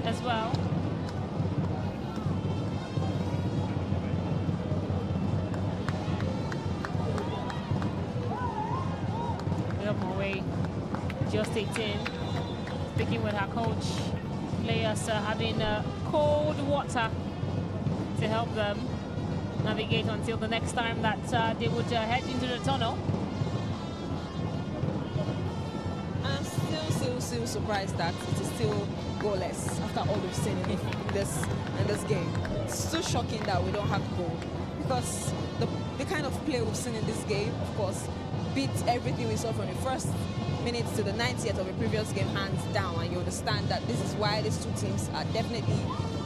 as well. Away, just 18, speaking with our coach. Players having cold water to help them navigate until the next time that they would head into the tunnel. I'm still surprised that it is still goalless after all we've seen in this game. It's still shocking that we don't have goal, because the kind of play we've seen in this game, of course, beats everything we saw from the first minutes to the 90th of the previous game, hands down. And you understand that this is why these two teams are definitely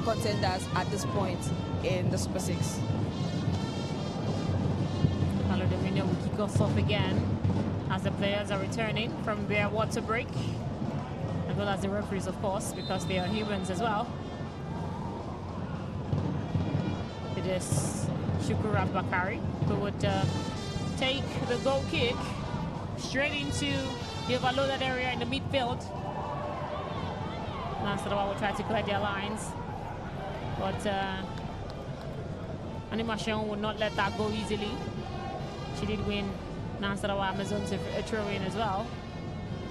contenders at this point in the Super 6. Dominion will kick us off again as the players are returning from their water break, as well as the referees, of course, because they are humans as well. It is Shukurat Bakari who would take the goal kick straight into the overloaded area in the midfield. Nasarawa will try to clear their lines, but Animation would not let that go easily. She did win Nasarawa Amazon to a throw-in as well,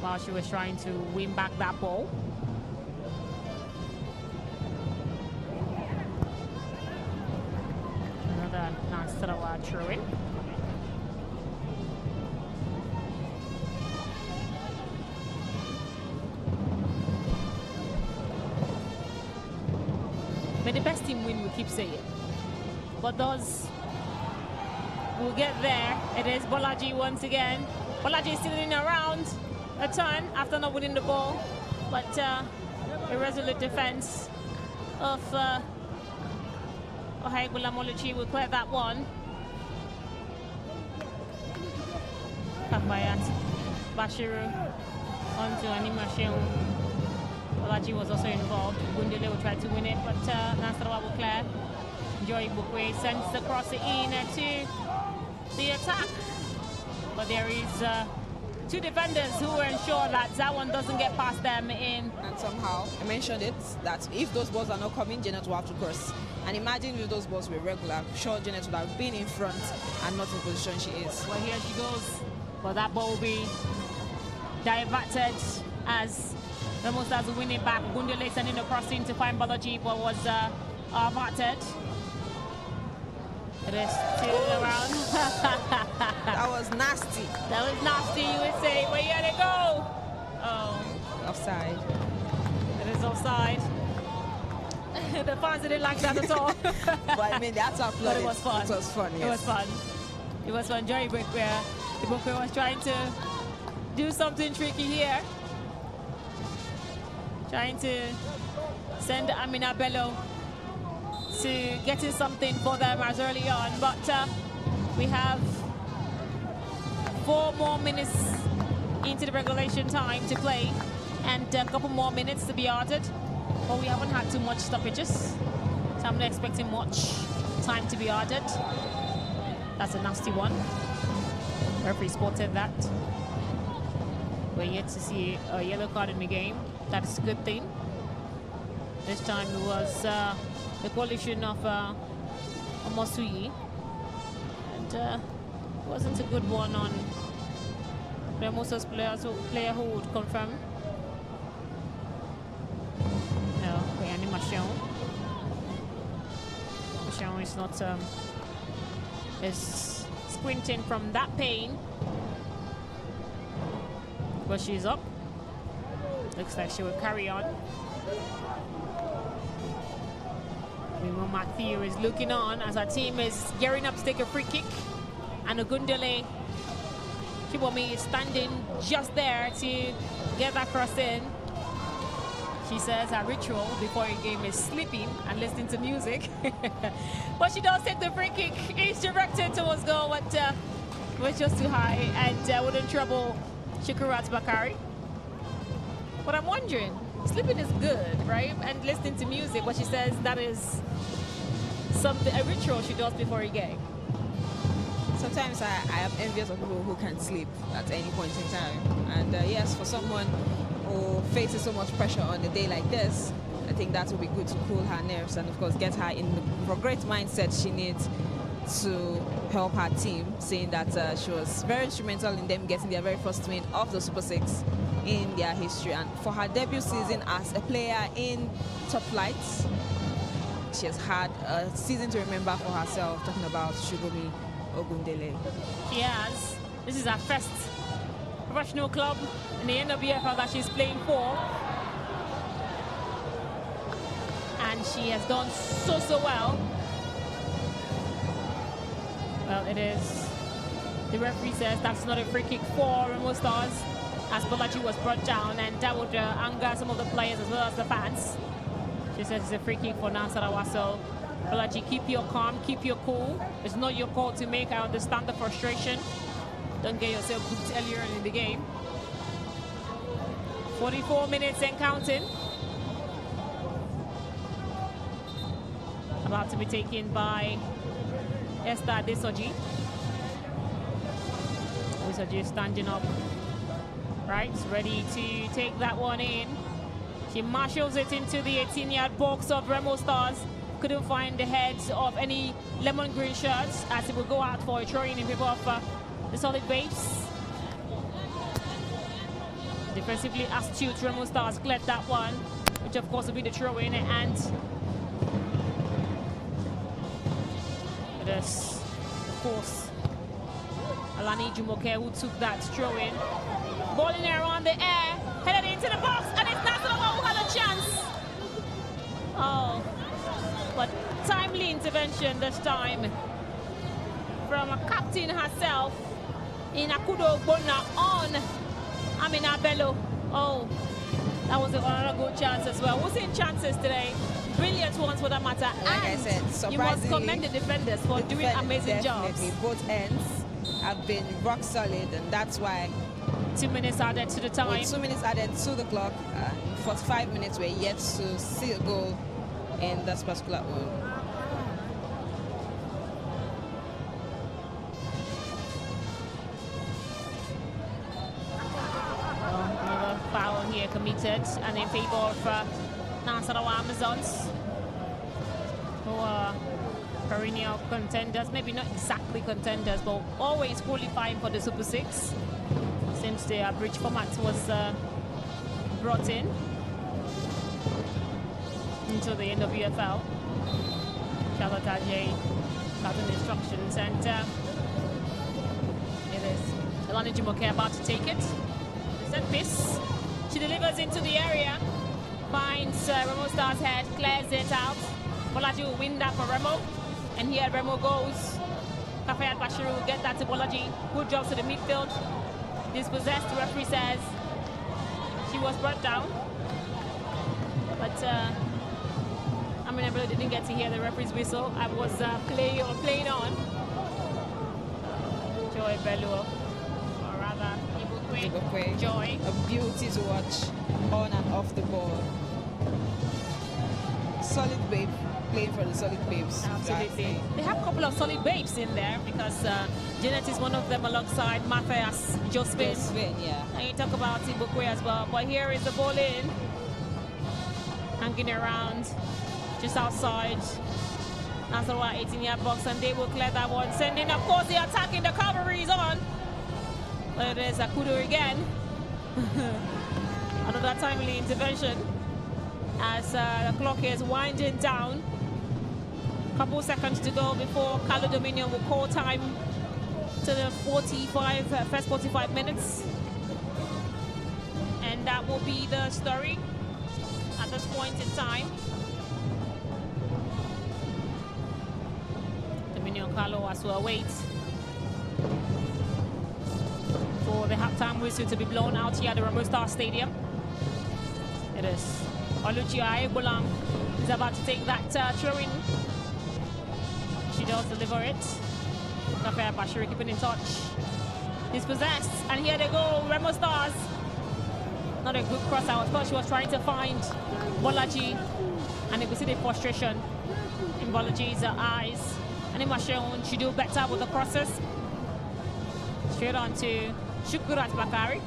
while she was trying to win back that ball. Another Nasarawa throw-in. May the best team win, we keep saying. But those will get there. It is Bolaji once again. Bolaji is still in around a turn after not winning the ball. But irresolute defense of Ohaigula Moluchi will clear that one. Kafayat, Bashiru, onto Animation. Bolaji was also involved. Gundele will try to win it, but Nasarawa will clear. Joy Bukwe sends the cross in to the attack. But there is two defenders who will ensure that that one doesn't get past them in. And somehow, I mentioned it, that if those balls are not coming, Janet will have to cross. And imagine if those balls were regular, I'm sure Janet would have been in front and not in the position she is. Well, here she goes. Well, that ball will be diverted as Remo starts winning back. Gundele sending the cross in to find Balaji, but was averted. It is still around. That was nasty. That was nasty, you would say. Where you to go? Oh. Offside. It is offside. The fans didn't like that at all. But I mean, that's how but it was fun. It was fun, yes. It was fun. It was fun. Joy Ibokwe was trying to do something tricky here. Trying to send Amina Bello to getting something for them as early on, but we have 4 more minutes into the regulation time to play and a couple more minutes to be added, but we haven't had too much stoppages, so I'm not expecting much time to be added. That's a nasty one. Referee spotted that. We're yet to see a yellow card in the game. That's a good thing. This time it was the coalition of Omosui, and it wasn't a good one on Remoso's player who would confirm. No, Animation. Animation is not is squinting from that pain, but she's up. Looks like she will carry on. We Well, Matthew is looking on as our team is gearing up to take a free kick. And Ogundele Chibomi is standing just there to get that cross in. She says her ritual before a game is sleeping and listening to music. But she does take the free kick. It's directed towards goal, but was just too high and wouldn't trouble Shukurat Bakari. But I'm wondering, sleeping is good, right? And listening to music, but she says that is a ritual she does before a game. Sometimes I am envious of people who can sleep at any point in time. And yes, for someone who faces so much pressure on a day like this, I think that will be good to cool her nerves and, of course, get her in the great mindset she needs to help her team, saying that she was very instrumental in them getting their very first win of the Super 6 in their history. And for her debut season as a player in top flights, she has had a season to remember for herself, talking about Shubomi Ogundele. She has. This is her first professional club in the NWFL that she's playing for. And she has done so well. Well, it is. The referee says that's not a free kick for Remo Stars, as Bolaji was brought down, and that would anger some of the players as well as the fans. She says it's a free kick for Nasarawa, so Bolaji, keep your calm, keep your cool. It's not your call to make. I understand the frustration. Don't get yourself booked earlier in the game. 44 minutes and counting. About to be taken by Esther Desoji. Desoji is standing up, right, ready to take that one in. She marshals it into the 18-yard box of Remo Stars. Couldn't find the heads of any lemon green shirts as it will go out for a throw-in in favor of the Solid Babes. Defensively astute, Remo Stars cleared that one, which of course will be the throw-in, and it is, of course, Alani Jumoke who took that throw-in. Ball in there on the air, headed into the box, and it's Nasarawa who had a chance. Oh, but timely intervention this time from a captain herself in Akudo Bona on Amina Bello. Oh, that was another good chance as well. We're seeing chances today, brilliant ones for that matter. Like and I said, surprisingly, you must commend the defenders for doing amazing jobs. Both ends have been rock solid, and that's why 2 minutes added to the time. with 2 minutes added to the clock, 45 minutes we're yet to see a goal in this particular one. Another foul here committed, and in favor of Nasarawa Amazons, who are perennial contenders, maybe not exactly contenders, but always qualifying for the Super 6 since the bridge format was brought in into the NWFL. Charlotte Ajay got the instructions, and it is Elani Jumoke about to take it. Set piece. She delivers into the area, finds Remo Star's head, clears it out. Bolaji will win that for Remo, and here Remo goes. Kafayat Bashiru will get that to Bolaji. Good job to the midfield. Dispossessed, the referee says she was brought down, but I mean, I really didn't get to hear the referee's whistle. I was playing on. Joy Bello, or rather Ibukwe. Joy. A beauty to watch on and off the ball. Solid babe, playing for the Solid Babes. Absolutely. They have a couple of Solid Babes in there because Janet is one of them alongside Matthias, Josephine. Yeah. And you talk about Ibukwe as well. But here is the ball in, hanging around just outside Nasarawa 18-yard box, and they will clear that one, sending, of course, the attacking. The cavalry is on. But it is Akudo again. Another timely intervention as the clock is winding down. Couple seconds to go before Kalo Dominion will call time to the first 45 minutes. And that will be the story at this point in time. Carlo as well wait for the halftime whistle to be blown out here at the Remo Star Stadium. It is Oluchi Aegbolam is about to take that throw-in. She does deliver it. Rafael Bashiri keeping in touch. Dispossessed, and here they go, Remo Stars. Not a good cross out, but she was trying to find Bolaji, and you can see the frustration in Bolaji's eyes. And Imasheon should do better with the crosses. Straight on to Shukurat Bakari.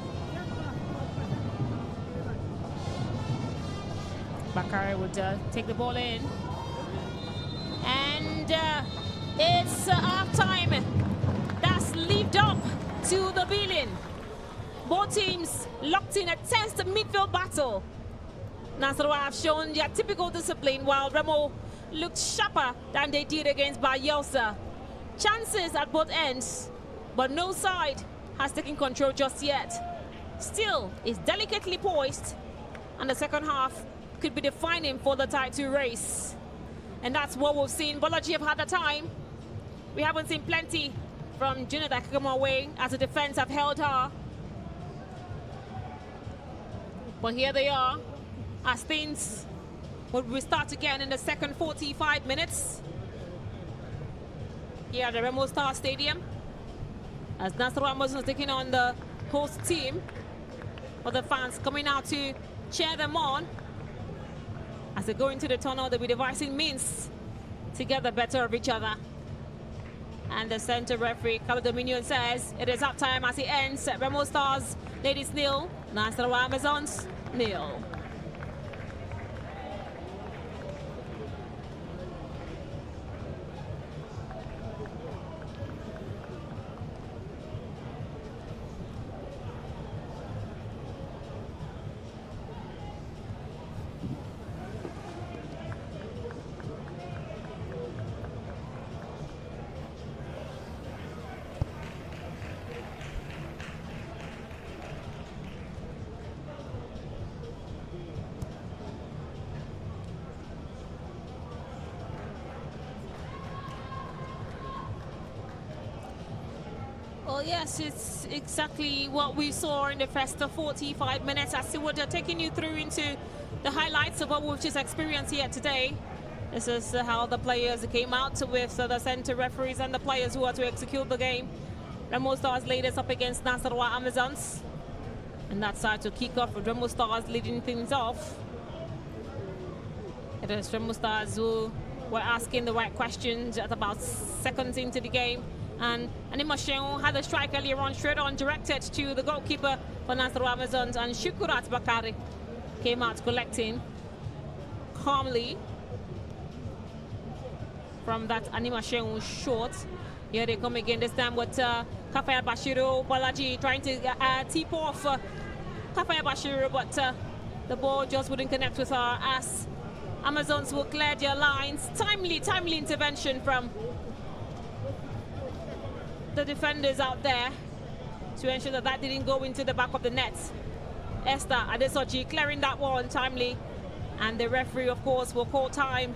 Bakari would take the ball in. And it's half time. That's lived up to the billing. Both teams locked in a tense midfield battle. Nasarawa have shown their typical discipline, while Remo looked sharper than they did against Bayelsa. Chances at both ends, but no side has taken control just yet. Still, it's delicately poised, and the second half could be defining for the title race. And that's what we've seen. Bolaji have had the time. We haven't seen plenty from Junet Akikamawe as the defense have held her. But here they are as things will restart again in the second 45 minutes. Here at the Remo Star Stadium, as Nasarawa is taking on the host team, for the fans coming out to cheer them on. As they go into the tunnel, they'll be devising means to get the better of each other. And the center referee, Carlo Dominion, says it is half time as it ends. Remo Stars, ladies nil, Nasarawa Amazons nil. Well, yes, it's exactly what we saw in the first 45 minutes. As we were taking you through into the highlights of what we've just experienced here today. This is how the players came out with the center referees and the players who are to execute the game. Remo Stars laid us up against Nasarawa Amazons. And that's how to kick off with Remo Stars leading things off. It is Remo Stars who were asking the right questions at about seconds into the game. And Anima Sheon had a strike earlier on, straight on, directed to the goalkeeper for Nasarawa Amazons, and Shukurat Bakari came out collecting calmly from that Anima Sheon shot. Here they come again, this time with Kafaya Bashiru Balaji trying to tip off Kafaya Bashiru, but the ball just wouldn't connect with her as Amazons will clear their lines. Timely intervention from the defenders out there to ensure that that didn't go into the back of the net. Esther Adesochi clearing that one timely, and the referee, of course, will call time.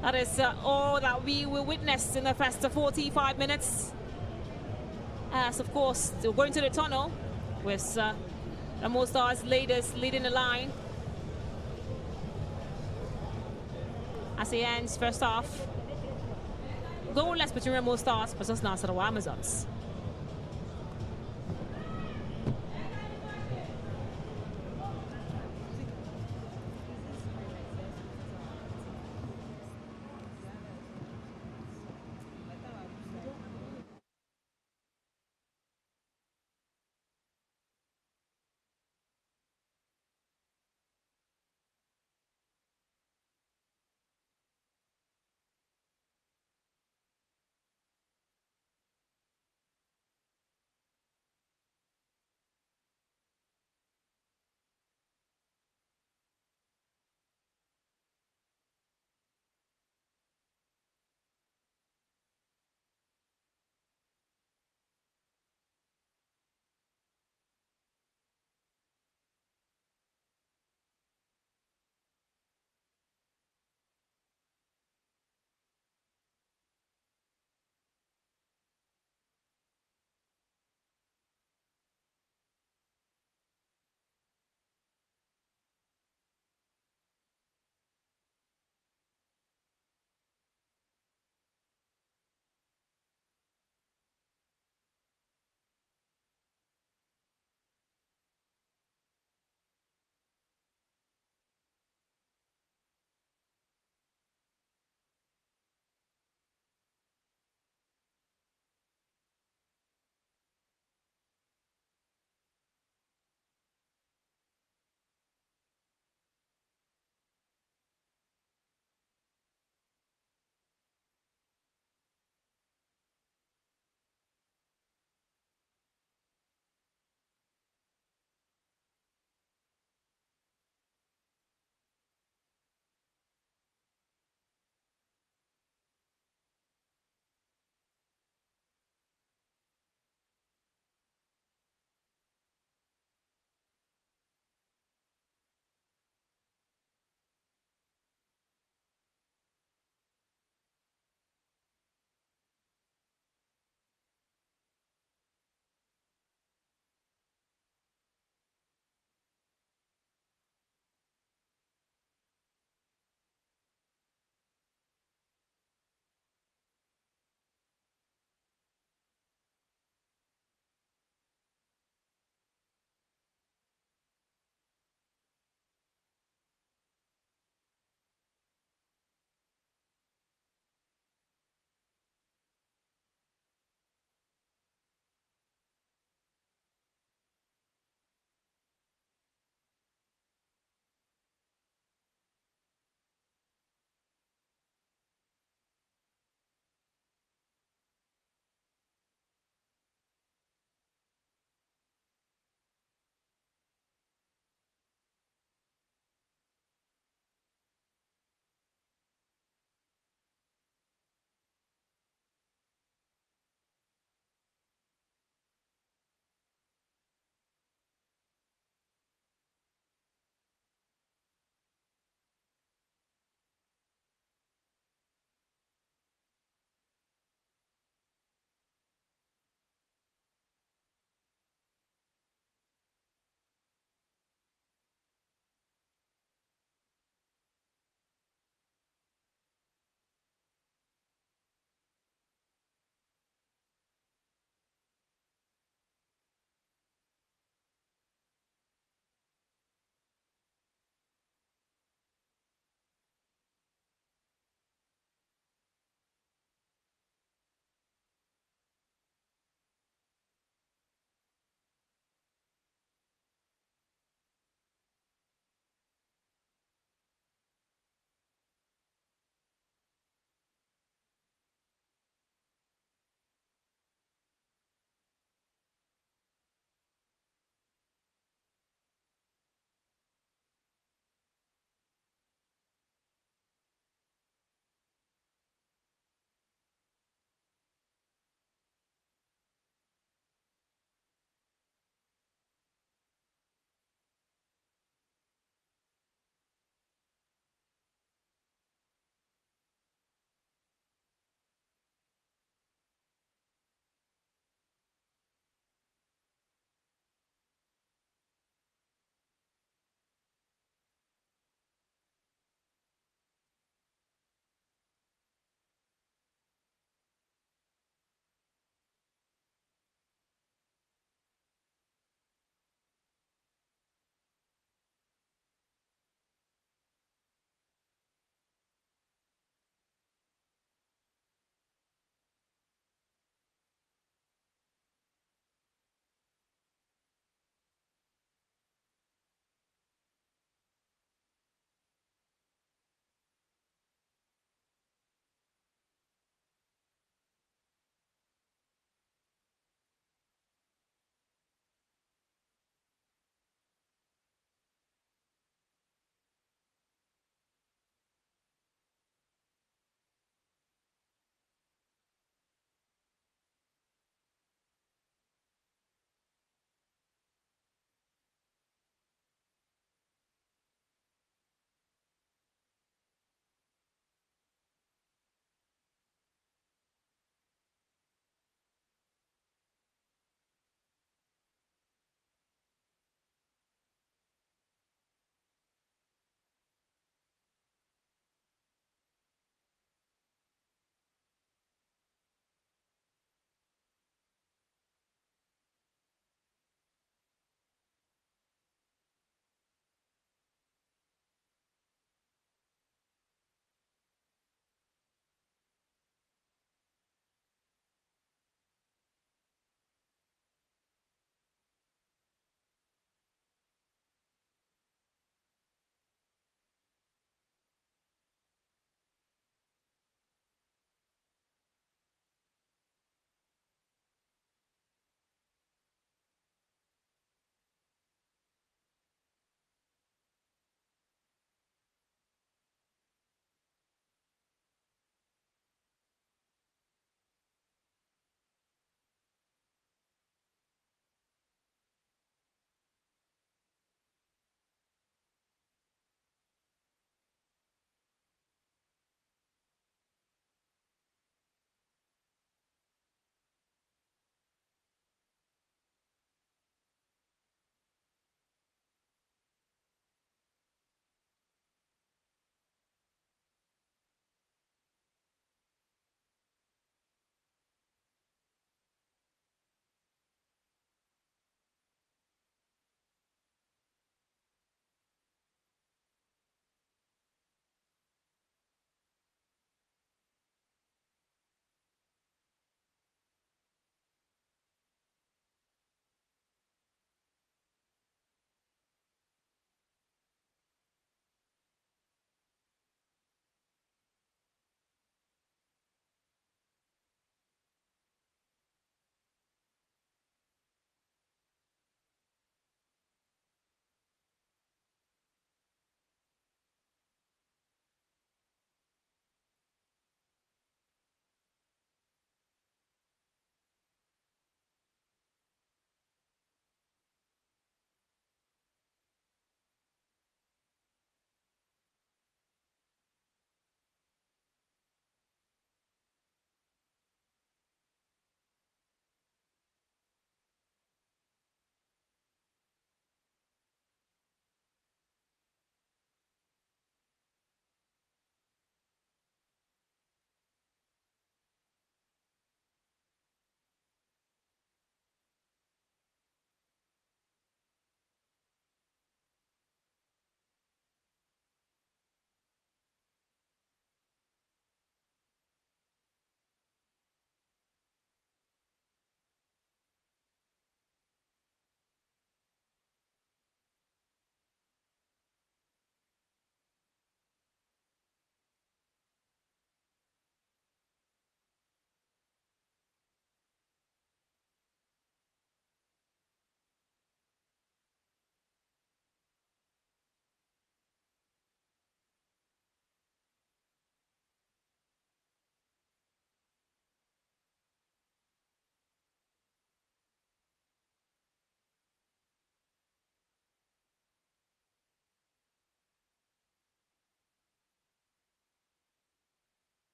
That is all that we will witness in the first 45 minutes. As, of course, we're going to the tunnel with Remo Stars leading the line. As it ends first half, goalless between Remo Stars versus Nasarawa Amazons.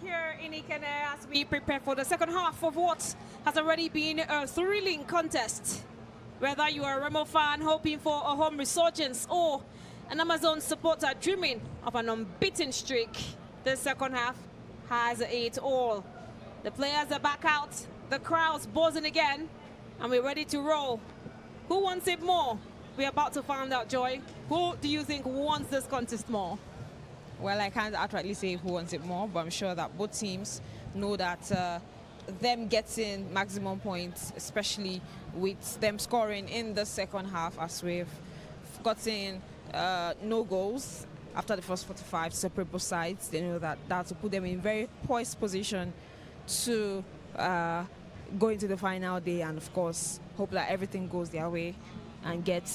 here in Ikene as we prepare for the second half of what has already been a thrilling contest. Whether you are a Remo fan hoping for a home resurgence or an Amazon supporter dreaming of an unbeaten streak, the second half has it all. The players are back out, the crowd's buzzing again, and we're ready to roll. Who wants it more? We're about to find out, Joy. Who do you think wants this contest more? Well, I can't outrightly say who wants it more, but I'm sure that both teams know that them getting maximum points, especially with them scoring in the second half, as we've gotten no goals after the first 45 separate both sides. They know that that will put them in very poised position to go into the final day, and of course hope that everything goes their way and get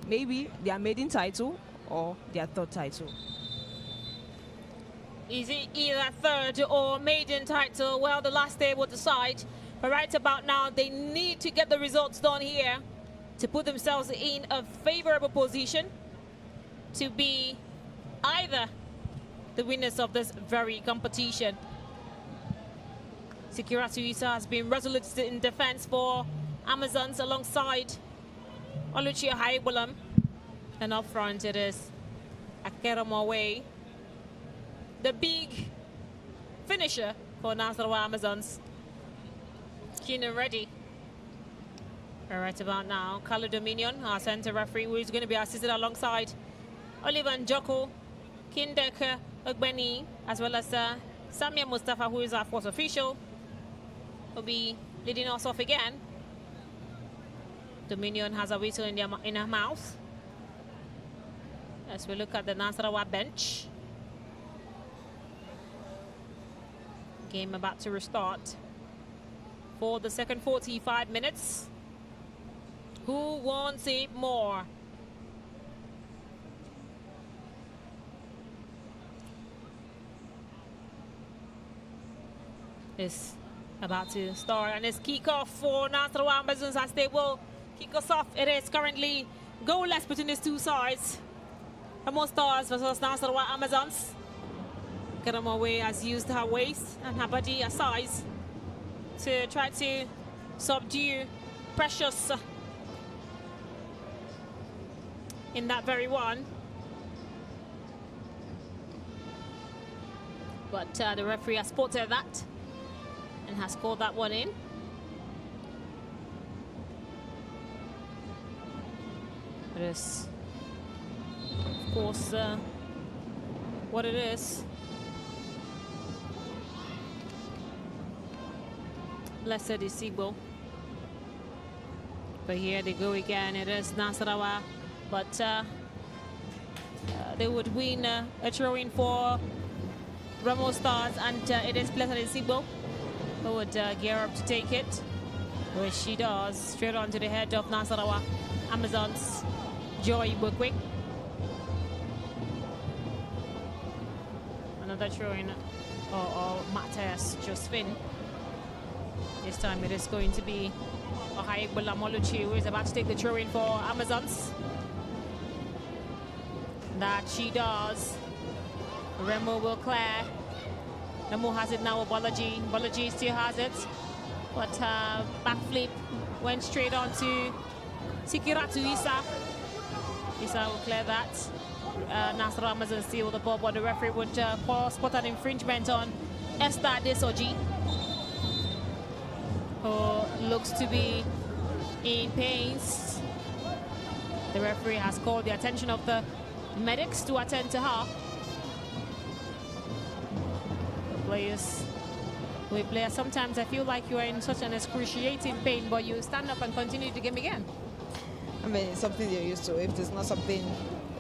maybe their maiden title or their third title. Is it either third or maiden title? Well, the last day will decide. But right about now, they need to get the results done here to put themselves in a favorable position to be either the winners of this very competition. Sikiratu Issa has been resolute in defense for Amazons alongside Oluchi Haibulam. And up front it is Akeramawe, the big finisher for Nasarawa Amazons. Keen and ready. Right about now, Kalu Dominion, our center referee, who is going to be assisted alongside Oliver Njoko, Kindeka Ogbeni, as well as Samia Mustafa, who is our fourth official, will be leading us off again. Dominion has a whistle in her mouth as we look at the Nasarawa bench. Game about to restart for the second 45 minutes. Who wants it more? It's about to start, and it's kick-off for Nasarawa Amazons as they will kick us off. It is currently goalless between these two sides. Remo Stars versus Nasarawa Amazons. Keramawe has used her waist and her body, her size, to try to subdue Precious in that very one. But the referee has spotted that and has called that one in. It is, of course, what it is. Blessed is Sigbo. But here they go again. It is Nasarawa, but they would win a throw-in for Remo Stars, and it is Blessed is Sigbo who would gear up to take it, which she does, straight onto the head of Nasarawa Amazons, Joy Bukwik. Another throw-in, or Matthias Josephine. This time it is going to be Ohaibula Moluchi, who is about to take the throw-in for Amazons. That she does. Remo will clear. Remo has it now with Bolaji. Bolaji still has it, but backflip went straight on to Sikiratu Issa. Issa will clear that. Nasarawa Amazon steal the ball, but the referee would spot an infringement on Esther Desoji, who looks to be in pains. The referee has called the attention of the medics to attend to her. With players, sometimes I feel like you are in such an excruciating pain, but you stand up and continue the game again. I mean, it's something they're used to. If there's not something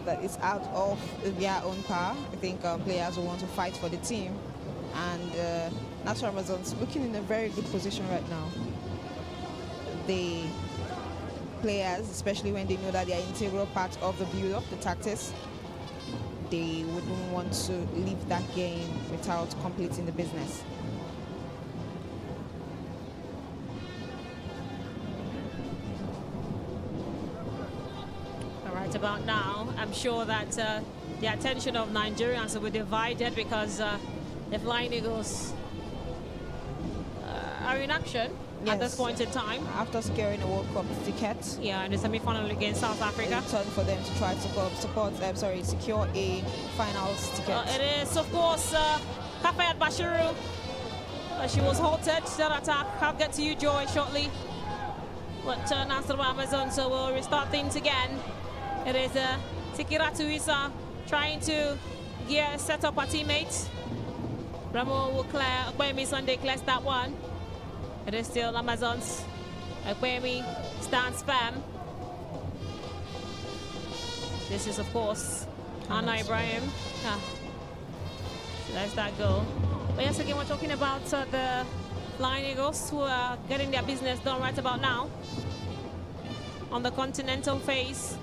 that is out of their own power, I think players will want to fight for the team. And Nasarawa Amazons looking in a very good position right now. The players, especially when they know that they are integral part of the build-up, the tactics, they wouldn't want to leave that game without completing the business. Right about now, I'm sure that the attention of Nigerians will be divided because The Flying Eagles are in action at this point in time. After securing a World Cup ticket. Yeah, in the semi-final against South Africa. It's time for them to try to secure a finals ticket. It is, of course, Kafayat Bashiru. She was halted. That attack. I'll get to you, Joy, shortly. But Nasarawa Amazons will restart things again. It is Sikiratu Isa trying to set up her teammate. Remo will clear. Akpemi Sunday clears that one. It is still Amazons. Akpemi stands firm. This is, of course, Anna Ibrahim. There's that goal. But yes, again, we're talking about the Flying Eagles who are getting their business done right about now. On the continental phase,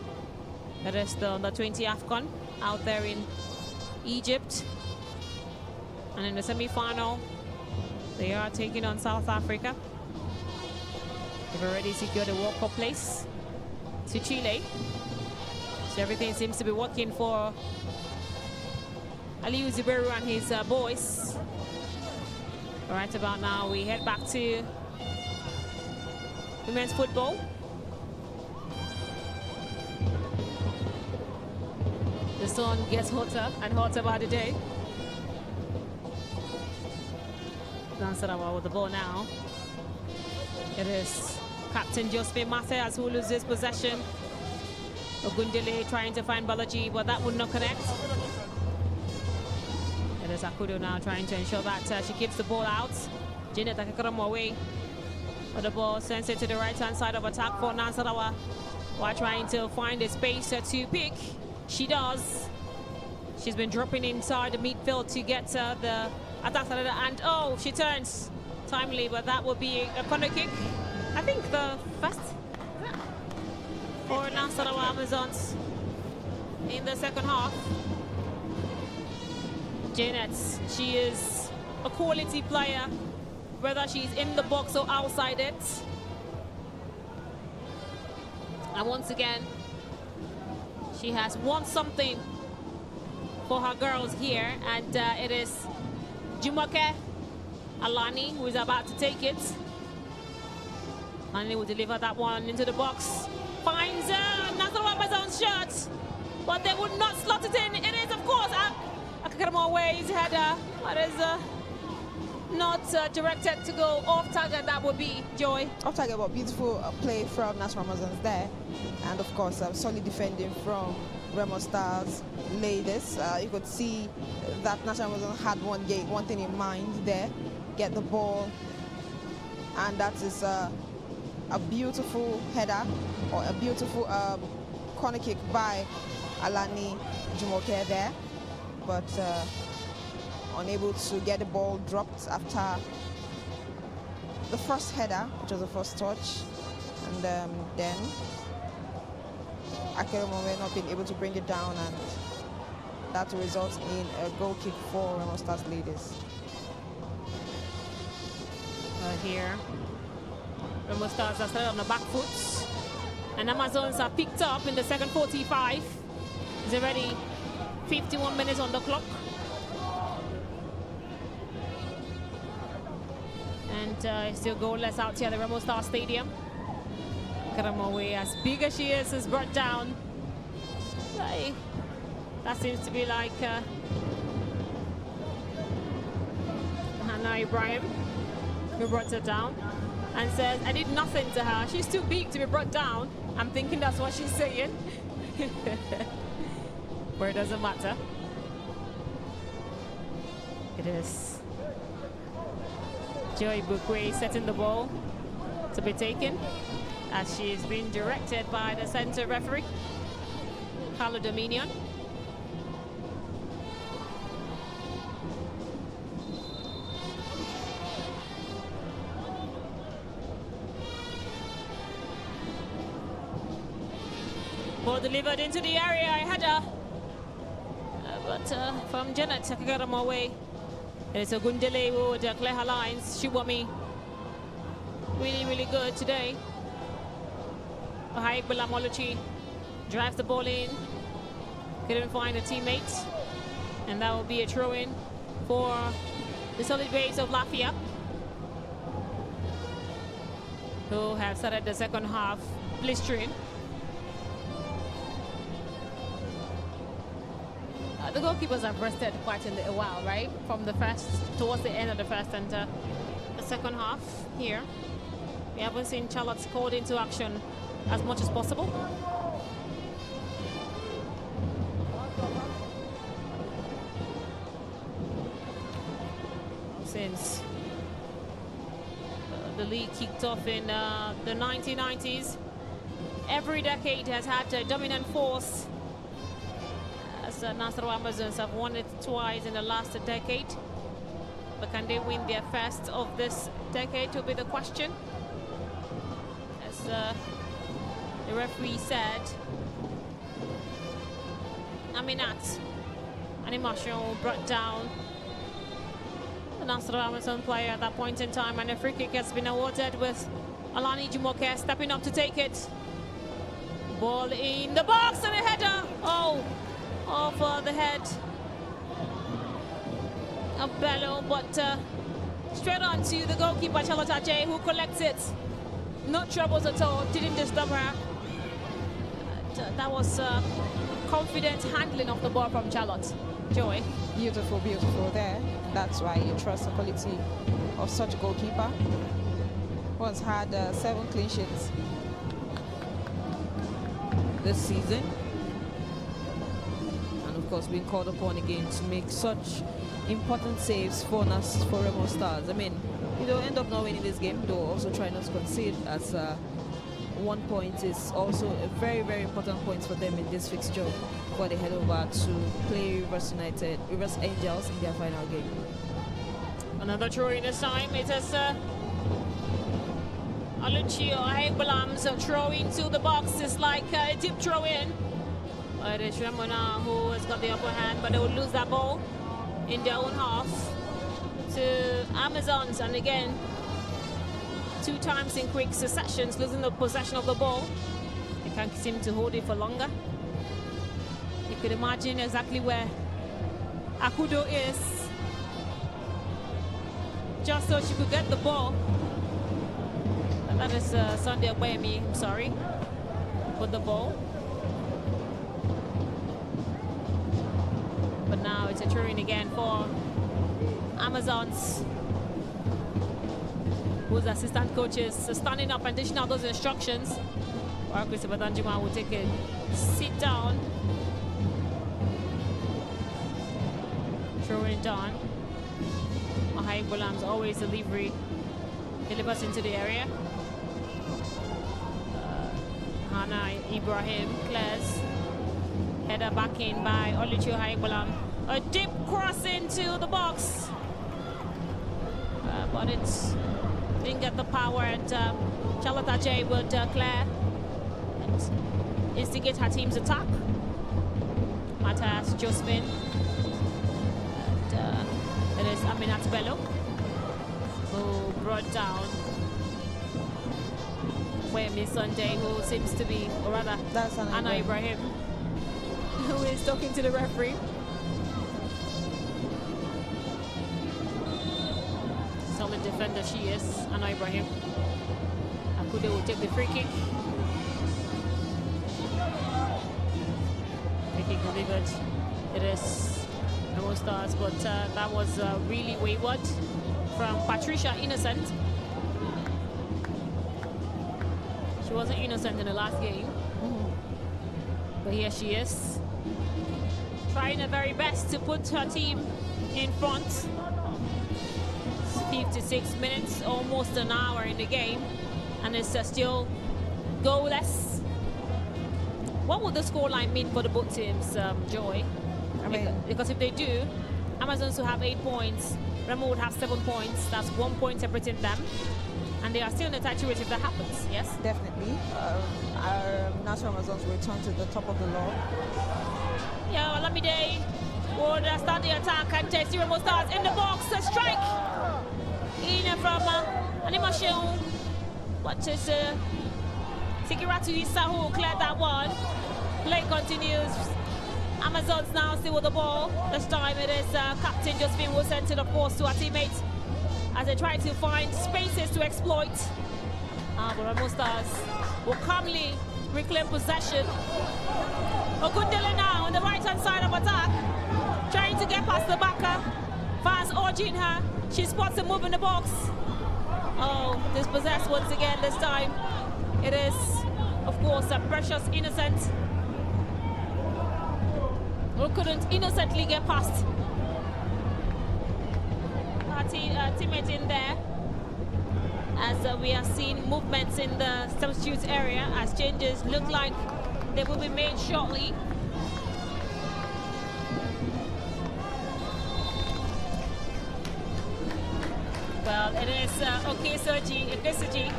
it is the under-20 AFCON out there in Egypt. And in the semi-final, they are taking on South Africa. They've already secured a World Cup place to Chile. So everything seems to be working for Aliou Ziberu and his boys. Right about now, we head back to women's football. The sun gets hotter and hotter by the day. Nasarawa with the ball now. It is Captain Josephine Matthias who loses possession. Ogundele trying to find Balaji, but that would not connect. It is Akudo now trying to ensure that she keeps the ball out. Janet Akakaramo away. But the ball sends it to the right-hand side of attack for Nasarawa while trying to find a space to pick. She does. She's been dropping inside the midfield to get the attack, and oh, she turns timely, but that will be a corner kick. I think the first for Nasarawa Amazons in the second half. Janet, she is a quality player, whether she's in the box or outside it. And once again, she has won something for her girls here, and it is Jumoke Alani who is about to take it. Alani will deliver that one into the box. Finds Nasarawa Amazon's shot, but they would not slot it in. It is, of course, Akakaramawa's header, but is not directed to go off target. That would be Joy. Off target, but beautiful play from Nasarawa Amazons there, and of course solid defending from Remo Stars ladies. You could see that Nasarawa Amazons had one thing in mind there: get the ball, and that is a beautiful header or a beautiful corner kick by Alani Jumoke there, but unable to get the ball dropped after the first header, which was the first touch, and then Akeremo not being able to bring it down, and that results in a goal kick for Remo Stars ladies. Here, Remo Stars are started on the back foot, and Amazons are picked up in the second 45. It's already 51 minutes on the clock. And still goalless out here at the Remo Star Stadium. Karamowe, as big as she is brought down. That seems to be like Hannah Ibrahim, who brought her down and says, I did nothing to her. She's too big to be brought down. I'm thinking that's what she's saying. But it doesn't matter. It is Joy Bukwe setting the ball to be taken, as she is being directed by the center referee, Carlo Dominion. Ball delivered into the area, a header. But from Janet Takagaramaway, it's a Gundele who would clear her lines. Shiwami, really, really good today. Haik Balamoluchi drives the ball in. Couldn't find a teammate. And that will be a throw-in for the solid base of Lafia, who have started the second half blistering. The goalkeepers have rested quite a little while, right? From the first, towards the end of the first and the second half here. We haven't seen Charlotte called into action as much as possible. Since the league kicked off in the 1990s, every decade has had a dominant force. Nasarawa Amazons have won it twice in the last decade, but can they win their first of this decade will be the question. As the referee said, Aminat Animation brought down the Nasarawa Amazon player at that point in time, and a free kick has been awarded with Alani Jumoke stepping up to take it. Ball in the box and a header. Oh! Off the head of Bello, but straight on to the goalkeeper Charlotte Ajay, who collects it. No troubles at all, didn't disturb her. That was confident handling of the ball from Charlotte. Joy. Beautiful, beautiful there. That's why you trust the quality of such a goalkeeper. Once had 7 clean sheets this season. Of course, being called upon again to make such important saves for us, for Remo Stars. I mean, you know, end up not winning this game, though also try not to concede, as 1 point is also a very, very important point for them in this fixture before they head over to play Rivers Angels in their final game. Another throw in this time. It is Aluchio Haigbalam's throw into the box. It's like a deep throw in. It is Remo now who has got the upper hand, but they will lose that ball in their own half to Amazons, and again 2 times in quick successions losing the possession of the ball. They can't seem to hold it for longer. You could imagine exactly where Akudo is, just so she could get the ball. And that is Sunday Obeyemi, I'm sorry, with the ball. But now it's a throw-in again for Amazons, whose assistant coaches are standing up and dishing out those instructions. Or Christopher Danjuma will take a sit down. Throw it down. Mahai Bolam's always delivery. Delivers into the area. Hana Ibrahim clears. Header back in by Oluchio Haigbolam. A deep cross into the box. But it didn't get the power, and Charlotte Ajay would clear and instigate her team's attack. Matthias Josephine. And it is Aminat Bello who brought down Wemi Sunday, who seems to be, or rather, that's Anna Ibrahim, who is talking to the referee. Solid defender she is, Anna Ibrahim. Akude will take the free kick. Free kick delivered. It is Remo Stars, but that was really wayward from Patricia Innocent. She wasn't innocent in the last game. But here she is, trying her very best to put her team in front. 56 minutes, almost an hour in the game, and it's still goalless. What would the scoreline mean for the both teams, Joy? I mean, because if they do, Amazons will have 8 points, Remo would have 7 points. That's 1 point separating them, and they are still in the title race if that happens. Yes, definitely. Our National Amazons will return to the top of the log. Yeah, Olamide would start the attack, and Tasty Remo Stars in the box. A strike in from Animation. What is Sigiratu Issa who cleared that one. Play continues. Amazons now still with the ball. This time it is Captain Josephine who sent it, of course, to our teammates as they try to find spaces to exploit. But Remo Stars will calmly reclaim possession. Ogundele now on the right-hand side of attack, trying to get past the backer. Fans urging her. She spots a move in the box. Oh, dispossessed once again this time. It is, of course, a precious innocent who couldn't innocently get past our teammate in there. As we are seeing movements in the substitutes area, as changes look like they will be made shortly. Well, it is Okesoji,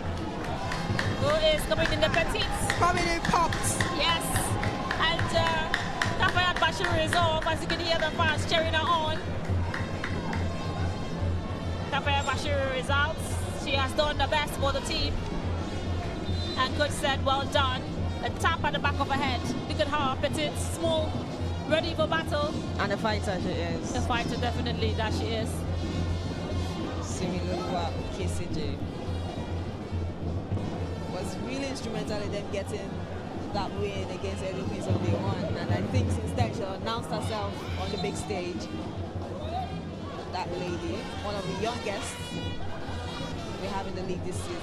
who is coming in the petites. Coming in pops. Yes. And Kafayat Bashir is off, as you can hear the fans cheering her on. Kafayat Bashir is out. She has done the best for the team. And coach said, well done. A tap at the back of her head. Look at her, petite, small, ready for battle. And a fighter she is. A fighter, definitely, that she is. Similoluwa KCJ was really instrumental in them getting that win against Edo Queens on day one. And I think since then she announced herself on the big stage. That lady, one of the youngest we have in the league this season.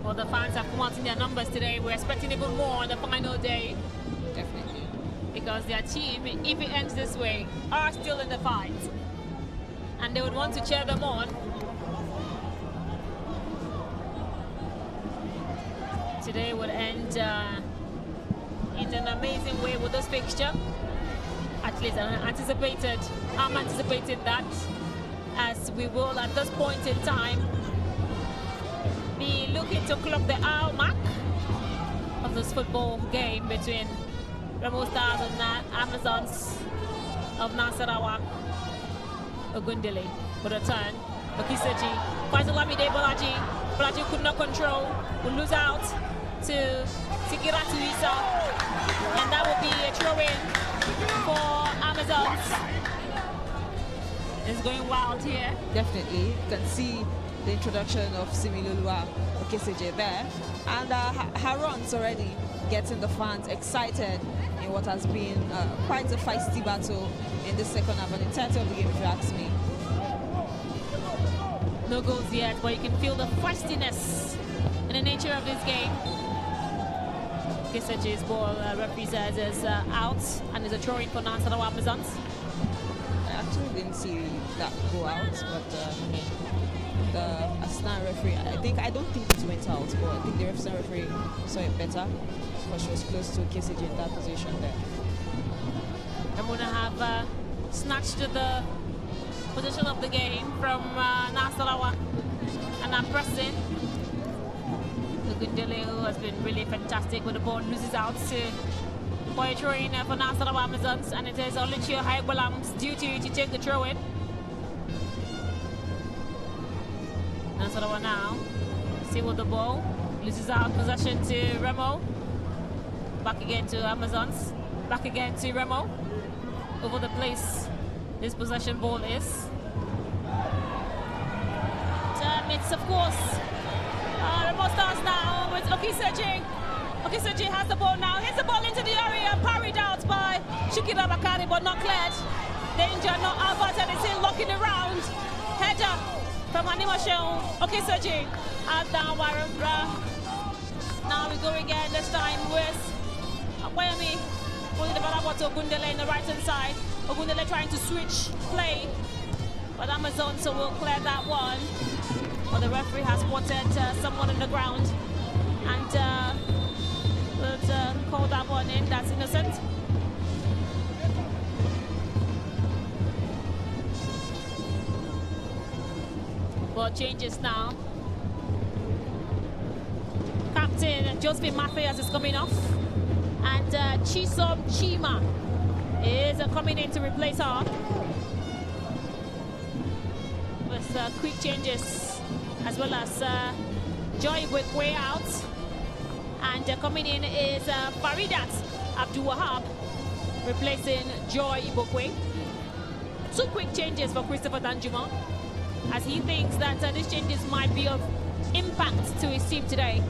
Well, the fans have come out in their numbers today. We're expecting even more on the final day. Definitely. Because their team, if it ends this way, are still in the fight. And they would want to cheer them on. Today would end in an amazing way with this fixture. At least I'm anticipating that, as we will at this point in time be looking to clock the hour mark of this football game between Remo Stars and Amazons of Nasarawa. Ogundele for the turn. Okiseji finds Olamide Bolaji. Bolaji could not control. Will lose out to Sikira Tuisa. And that will be a throw-in for Amazons. It's going wild here. Definitely. You can see the introduction of Similoluwa Okeseje there. And her runs already getting the fans excited in what has been quite a feisty battle in the second half and entirety of the game, if you ask me. No goals yet, but you can feel the feistiness in the nature of this game. Okeseje's ball, referee says, is out and is a throw-in for Nasarawa Amazons. I actually didn't see that go out, but the assistant referee, I don't think it went out, but I think the assistant referee saw it better. But she was close to Okeseje in that position there. I'm going to have snatched the position of the game from Nasarawa, and I'm pressing. Ogundele, who has been really fantastic with the ball, loses out for a throw-in for Nasarawa Amazons, and it is Oluchio Haigbalam's duty to take the throw-in. Nasarawa now, still with the ball, loses out possession to Remo. Back again to Amazons. Back again to Remo. Over the place this possession ball is. It's, of course, Remo Stars now with Okeseje. Okeseje has the ball now. Hits the ball into the area. Parried out by Shukira Bakari, but not cleared. Danger not averted. It's in locking around. Header from Animation. Okeseje out down Warambra. Now we go again, this time with Wayami pulling the ball to Ogundele in the right hand side. Ogundele trying to switch play, but Amazons will clear that one. But the referee has spotted someone on the ground and will call that one in. That's innocent. Well, changes now. Captain Josephine Matthias is coming off, and Chisom Chima is coming in to replace her with quick changes, as well as Joy with way out. And coming in is Faridat Abdul Wahab, replacing Joy Ibokwe. 2 quick changes for Christopher Danjuma, as he thinks that these changes might be of impact to his team today.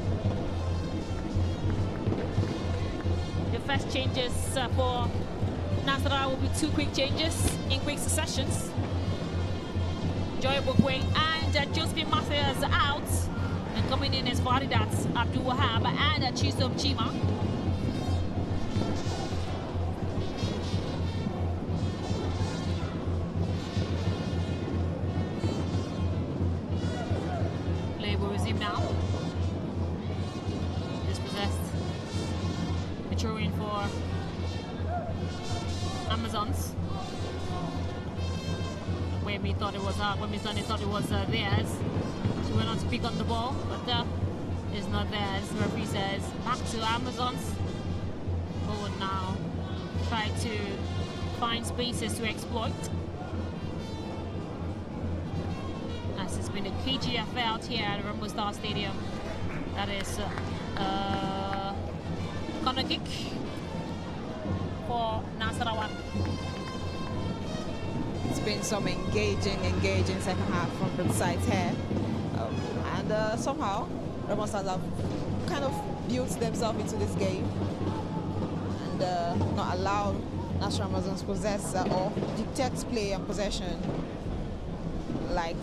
The first changes for Nasarawa will be 2 quick changes in quick successions. Joy Ibokwe and Josephine Mathias out. And coming in is Faridat Abdul Wahab and Chisom Chima. Play will resume now. Dispossessed. A throw in for Amazons. When we thought it was when Miss Sunny thought it was theirs. She went on to pick up the ball, but it's not theirs. The referee says back to Amazons. Forward now. Try to find spaces to exploit. As it's been a cagey affair out here at Remo Star Stadium. That is corner kick for Nasarawa. It's been some engaging second half from both sides here. And somehow, Remo Stars have kind of built themselves into this game and not allowed National Amazons possess or dictate play and possession like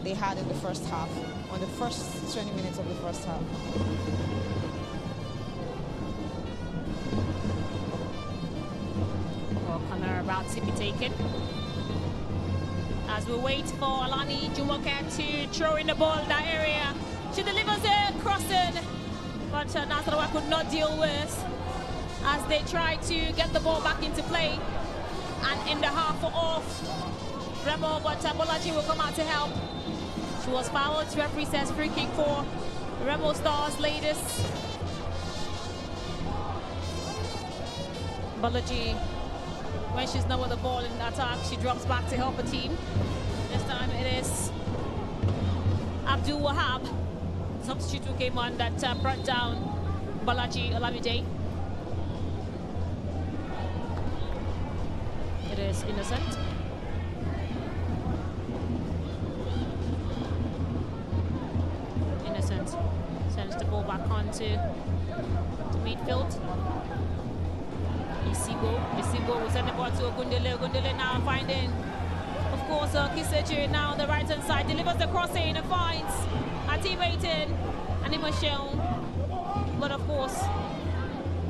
they had in the first half, on the first 20 minutes of the first half. Corner about to be taken. As we wait for Alani Jumoke to throw in the ball in that area. She delivers a crossing, but Nasarawa could not deal with as they try to get the ball back into play. And in the half of Remo, but Bolaji will come out to help. She was fouled. Referee says free kick for Remo Stars latest. Bolaji, when she's not with the ball in attack, she drops back to help her team. This time it is Abdul Wahab, substitute who came on, that brought down Balaji Olamide. It is Innocent. Innocent sends the ball back on to midfield. Isibo will send the ball to Ogundele. Ogundele now finding, of course, Kiseju now on the right hand side, delivers the crossing and finds a teammate in Animation. But of course,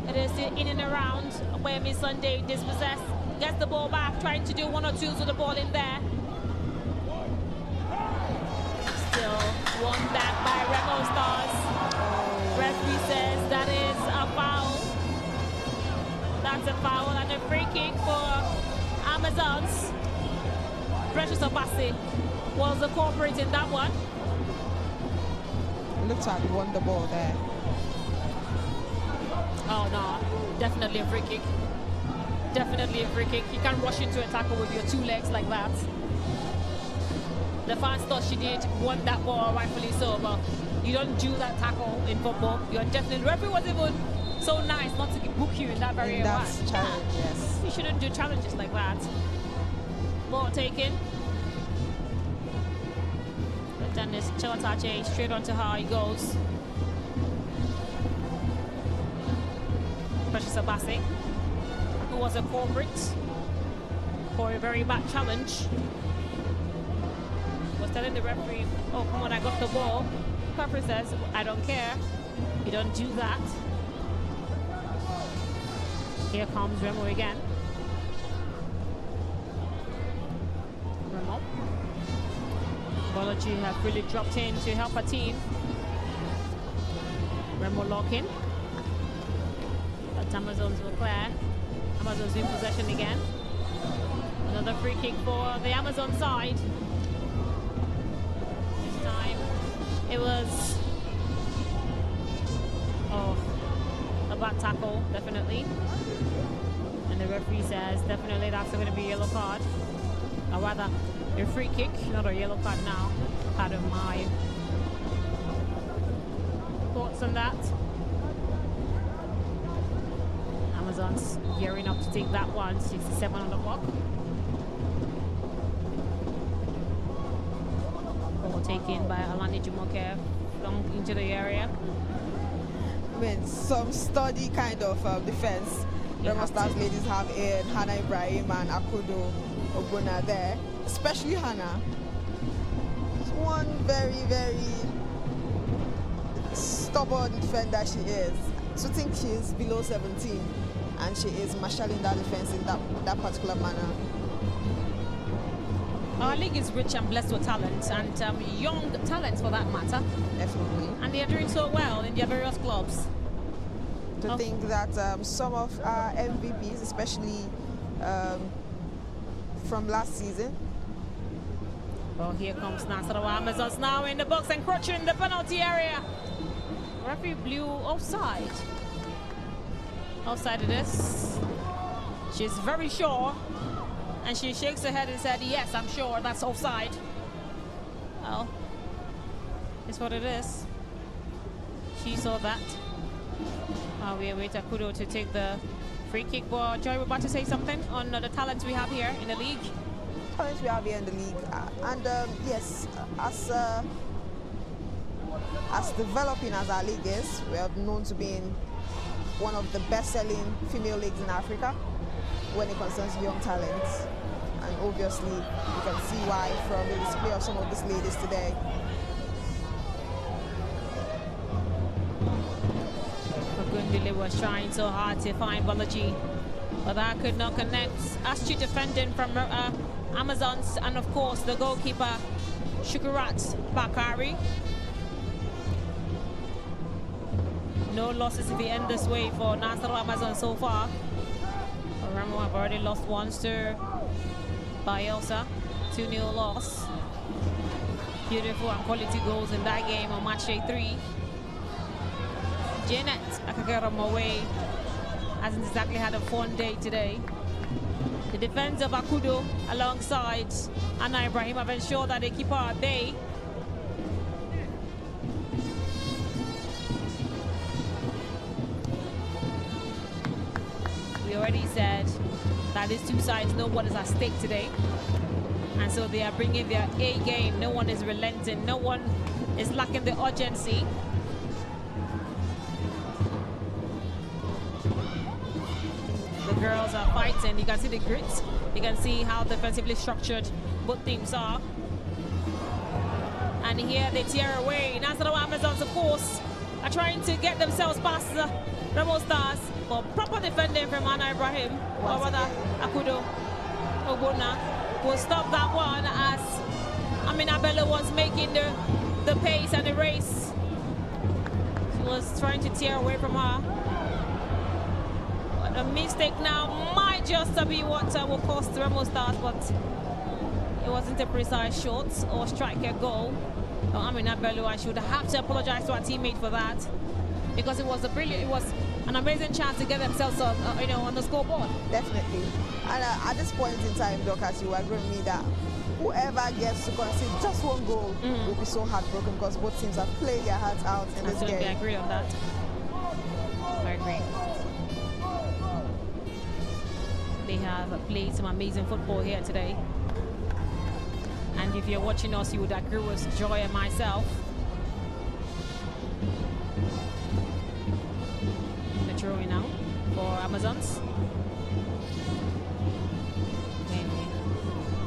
it is in and around where Miss Sunday dispossessed, gets the ball back, trying to do 1 or 2s with the ball in there. Still won back by Remo Stars. Referee says that is a foul. That's a foul and a free kick for Amazons. Precious Obasi was the culprit in that one. Looks like he won the ball there. Oh no, definitely a free kick. Definitely a free kick. You can't rush into a tackle with your 2 legs like that. The fans thought she did want that ball, rightfully so, but you don't do that tackle in football. You're definitely, the referee was even so nice not to book you in that very That's challenge, yes. You shouldn't do challenges like that. Ball taken. But then this Chelatache straight onto her he goes. Precious Obasi, who was a culprit for a very bad challenge, was telling the referee, oh come on, I got the ball. The referee says, I don't care. You don't do that. Here comes Remo again. Remo. Bolaji have really dropped in to help her team. Remo lock in. But Amazons were clear. Amazons in possession again. Another free kick for the Amazon side. This time it was a bad tackle, definitely. And the referee says definitely that's going to be a yellow card. Or rather, a free kick, not a yellow card now. Pardon my thoughts on that. Amazons gearing up to take that one. 67 on the clock. Ball taken by Alani Jumoke long into the area. I mean, some sturdy kind of defense. Remo Stars ladies have in Hannah Ibrahim and Akudo Ogbonna there, especially Hannah. She's one very, very stubborn defender she is. So I think she is below 17 and she is marshalling that defense in that particular manner. Our league is rich and blessed with talent, and young talent for that matter. Definitely. And they are doing so well in their various clubs. To think that some of our MVPs, especially from last season. Well, here comes Nasarawa Amazons now in the box, encroaching the penalty area. Referee blew offside. Offside it is. She's very sure. And she shakes her head and said, yes, I'm sure that's offside. Well, it's what it is. She saw that. We await Akudo to take the free kick. But Joy, we're about to say something on the talents we have here in the league. Talents we have here in the league. Yes, as developing as our league is, we are known to be in one of the best-selling female leagues in Africa when it concerns young talents. And obviously, you can see why from the display of some of these ladies today. Gundile was trying so hard to find Balaji, but that could not connect. Astute defending from Amazons, and of course the goalkeeper Shukurat Bakari. No losses if we end this way for Nasarawa Amazon so far. Remo have already lost once to Bayelsa, 2-0 loss. Beautiful and quality goals in that game on Matchday 3. Janet Akakeromowe hasn't exactly had a fun day today. The defense of Akudo alongside Anna Ibrahim have ensured that they keep her at bay. We already said that these two sides know what is at stake today. And so they are bringing their A game. No one is relenting. No one is lacking the urgency. The girls are fighting. You can see the grit. You can see how defensively structured both teams are. And here they tear away. Nasarawa Amazons, of course, are trying to get themselves past the Remo Stars. But proper defending from Anna Ibrahim, or rather Akudo Ogbonna, will stop that one as Amina Bello was making the pace and the race. She was trying to tear away from her. But a mistake now might just be what will cost the Remo Stars, but it wasn't a precise shot or striker goal. Amina Bello, I should have to apologize to our teammate for that, because it was an amazing chance to get themselves on the scoreboard. Definitely. And at this point in time, Dorcas, you agree with me that whoever gets to concede just one goal will be so heartbroken, because both teams have played their hearts out in this game. I agree on that. I agree. They have played some amazing football here today. And if you're watching us, you would agree with Joy and myself. The throwing now for Amazons.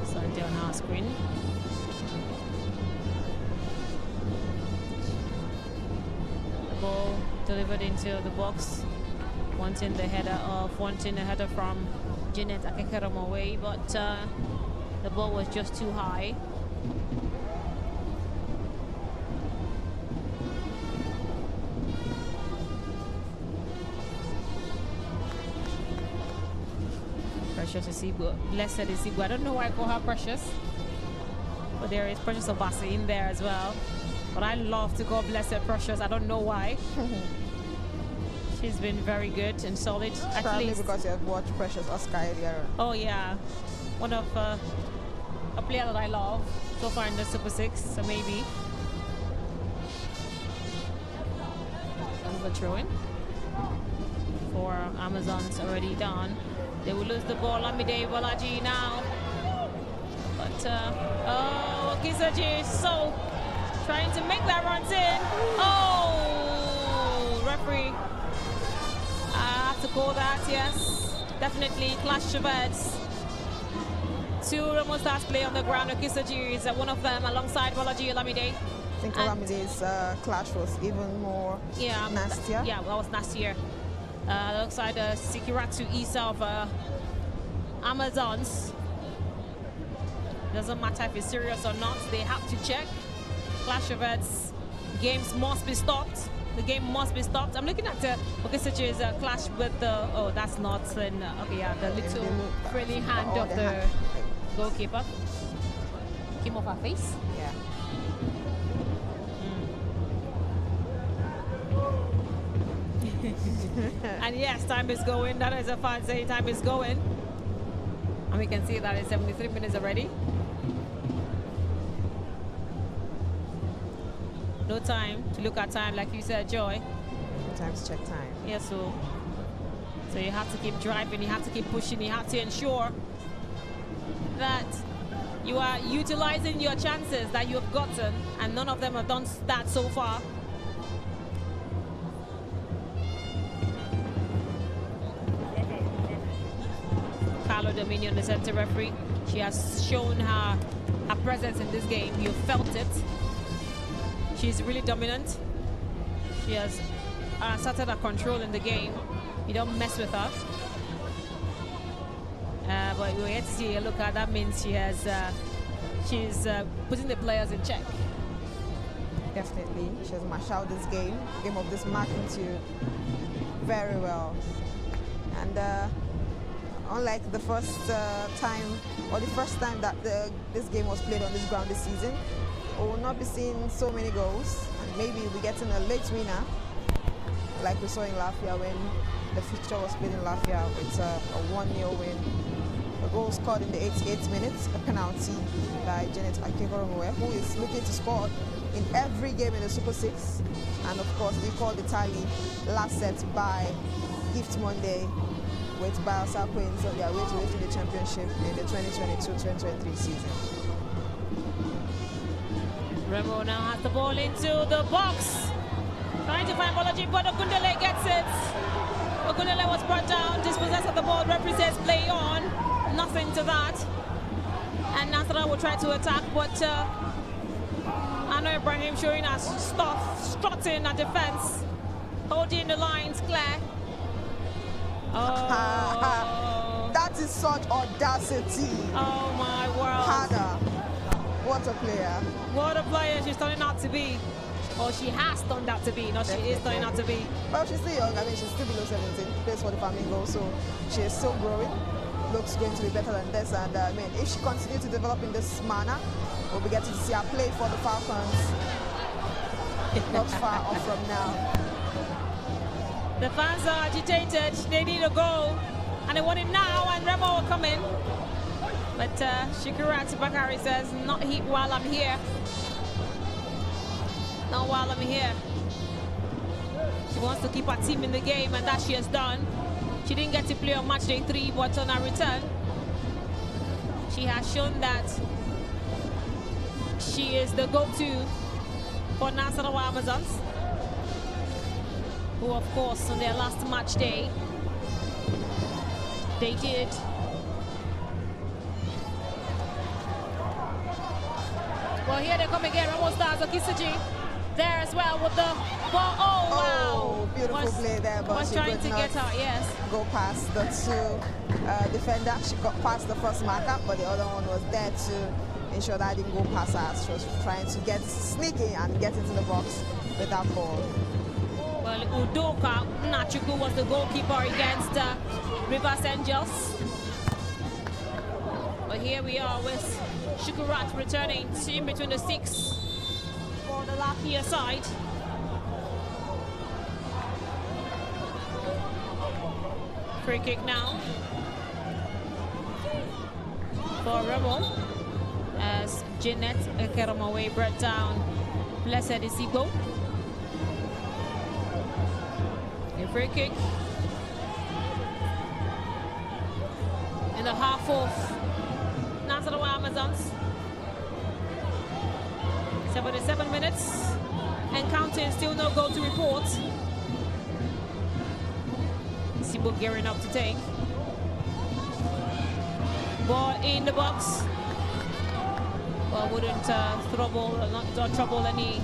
Sunday on our screen. The ball delivered into the box. Wanting the header from Janet Akakeromowe, but the ball was just too high. Precious Isigu, Blessed Isigu. I don't know why I call her Precious, but there is Precious Obasi in there as well. But I love to call Blessed Precious. I don't know why. She's been very good and solid. Probably because you have watched Precious Oscar earlier. Oh yeah, one of a player that I love so far in the Super 6, so maybe. Another throw-in. for Amazons already done. They will lose the ball. Lamide Bolaji now. But, oh, Kisaji so trying to make that runs in. Oh, referee. I have to call that, yes. Definitely clash of heads. Two Remo stars play on the ground. Kisaji is one of them alongside Bolaji Lamide. I think Olamide's clash was even more nastier. Yeah, that was nastier. Alongside Sikiratu Isa of Amazons. Doesn't matter if it's serious or not, they have to check. Clash of heads. Games must be stopped. The game must be stopped. I'm looking at Okisachi's clash with the, oh, that's not, okay, yeah, the little friendly hand of the goalkeeper. Came off her face. Yeah. And yes, time is going. That is a fan saying time is going. And we can see that it's 73 minutes already. No time to look at time, like you said, Joy. Time to check time. Yes, so you have to keep driving, you have to keep pushing, you have to ensure that you are utilizing your chances that you have gotten, and none of them have done that so far. Carlo Dominion, the center referee, she has shown her presence in this game. You felt it. She's really dominant. She has asserted her control in the game. You don't mess with her. But we have to see a look at that. Means she has, she's putting the players in check. Definitely, she has marshaled this game of this magnitude very well. And unlike the first time that this game was played on this ground this season, we will not be seeing so many goals, and maybe we're getting a late winner like we saw in Lafia when the fixture was played in Lafia. It's a 1-0 win. A goal scored in the 88th minute, a penalty by Janet Akekoromwe, who is looking to score in every game in the Super 6. And of course, we called the tally last set by Gift Monday with Bielsa Queens on their way to win the championship in the 2022-2023 season. Remo now has the ball into the box. Trying to find Bolaji, but Ogundele gets it. Ogundele was brought down, dispossessed of the ball, represents play on. Nothing to that. And Nasarawa will try to attack, but Anna Ibrahim showing us stuff, strutting at defense, holding the lines clear. Oh. That is such audacity. Oh my world. Hada. What a player. What a player she's turning out to be. Or she has turned out to be. No, she is turning out to be. Well, she's still young. I mean, she's still below 17. Plays for the Flamingo, so she is still growing. Looks going to be better than this. And I mean, if she continues to develop in this manner, we'll be getting to see her play for the Falcons. Not far off from now. The fans are agitated. They need a goal. And they want it now, and Remo will come in. But Shikurat Bakari says, not while I'm here. Not while I'm here. She wants to keep her team in the game, and that she has done. She didn't get to play on match day 3, but on her return, she has shown that she is the go-to for Nasarawa Amazons, who, of course, on their last match day, they did well. Here they come again. Remo Stars Okisaji there as well with the ball. Oh wow! Beautiful play there, but was she trying could to not get out. Yes. Go past the two defenders. She got past the first marker, but the other one was there to ensure that I didn't go past her. She was trying to get sneaky and get into the box with that ball. Well, Udoka Nachuku was the goalkeeper against Rivers Angels. But here we are with Shukurat returning in between the 6 for the Lakia side. Free kick now for Remo as Jeanette Keromawe brought down Blessed Isigo. A free kick in the half of Nasarawa Amazons. 77 minutes and counting, still no goal to report. Simbo gearing up to take. Ball in the box. Well, wouldn't trouble any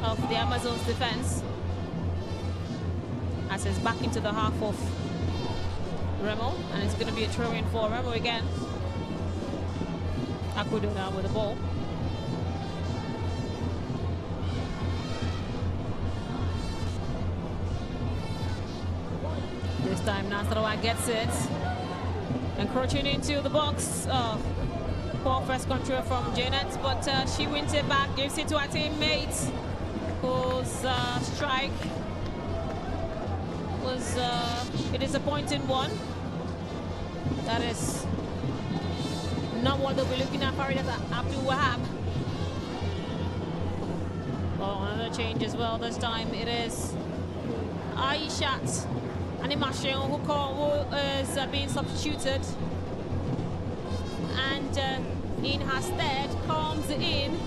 of the Amazons defense. As it's back into the half of Remo, and it's going to be a throw-in for Remo again. Akudo now with the ball. This time Nasarawa gets it. Encroaching into the box. Oh, poor first control from Janet, but she wins it back, gives it to her teammate, whose strike was a disappointing one. That is not what they'll be looking at. Faridat Abdul Wahab. Oh, another change as well. This time it is Aishat Animation who is being substituted, and in her stead comes in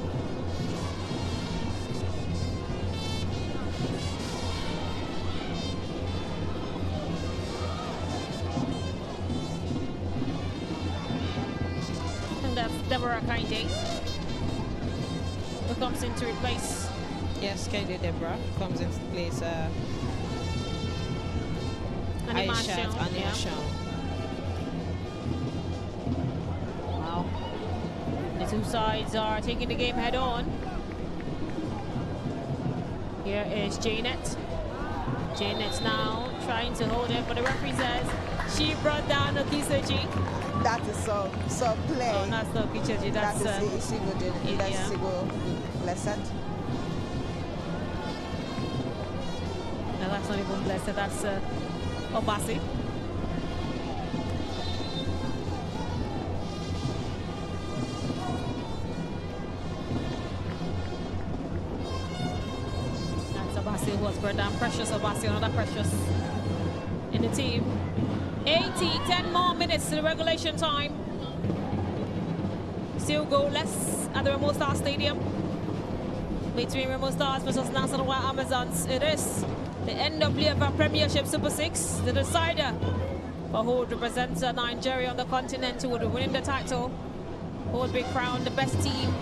and that's Deborah Kainde, who comes in to replace. Yes, Kainde Deborah comes into place. Animation. Wow. The two sides are taking the game head on. Here is Janet. Janet's now trying to hold it, but the referee says she brought down Okiseji. That is so play. Oh, that's not Okiseji. That's Isigo Janet. That's Isigo Blessed. No, that's not even Blessed. That's Obasi. That's Obasi who was brought down. Precious Obasi, another Precious in the team. 10 more minutes to the regulation time. Still goalless at the Remo Star Stadium between Remo Stars versus Nasarawa Amazons. It is the NWFL Premiership Super 6, the decider for who would represent Nigeria on the continent, who would win the title, who would be crowned the best team,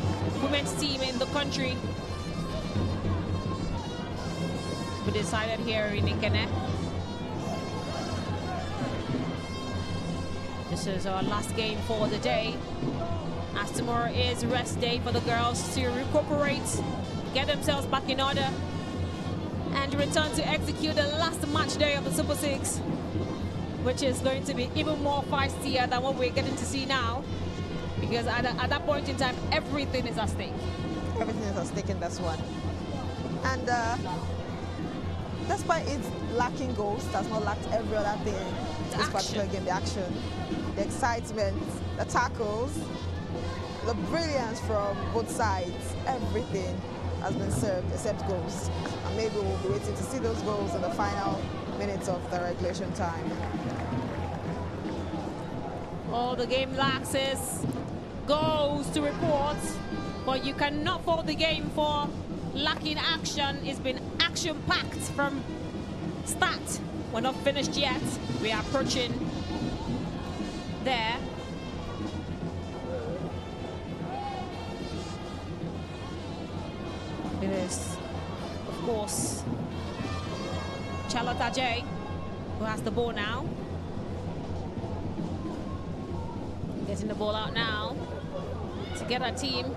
women's team in the country. We decided here in Ikene. This is our last game for the day, as tomorrow is rest day for the girls to recuperate, get themselves back in order, and return to execute the last match day of the Super 6, which is going to be even more feistier than what we're getting to see now, because at that point in time, everything is at stake. Everything is at stake in this one. And despite its lacking goals, it has not lacked every other thing in this particular game. The action, the excitement, the tackles, the brilliance from both sides, everything has been served except goals. And maybe we'll be waiting to see those goals in the final minutes of the regulation time. All the game lacks is goals to report, but you cannot fault the game for lacking action. It's been action-packed from start. We're not finished yet. We are approaching there. It is, of course, Charlotte Ajay who has the ball now. Getting the ball out now to get our team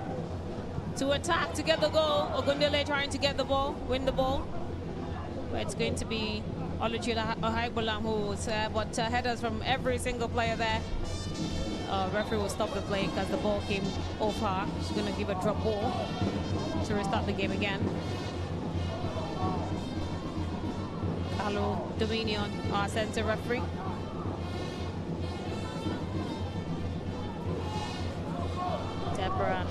to attack, to get the goal. Ogundele trying to get the ball, win the ball. But it's going to be Oluchila Ohaibolam who's but headers from every single player there. Referee will stop the play because the ball came off her. She's going to give a drop ball to restart the game again. Carlo Dominion, our center referee. Deborah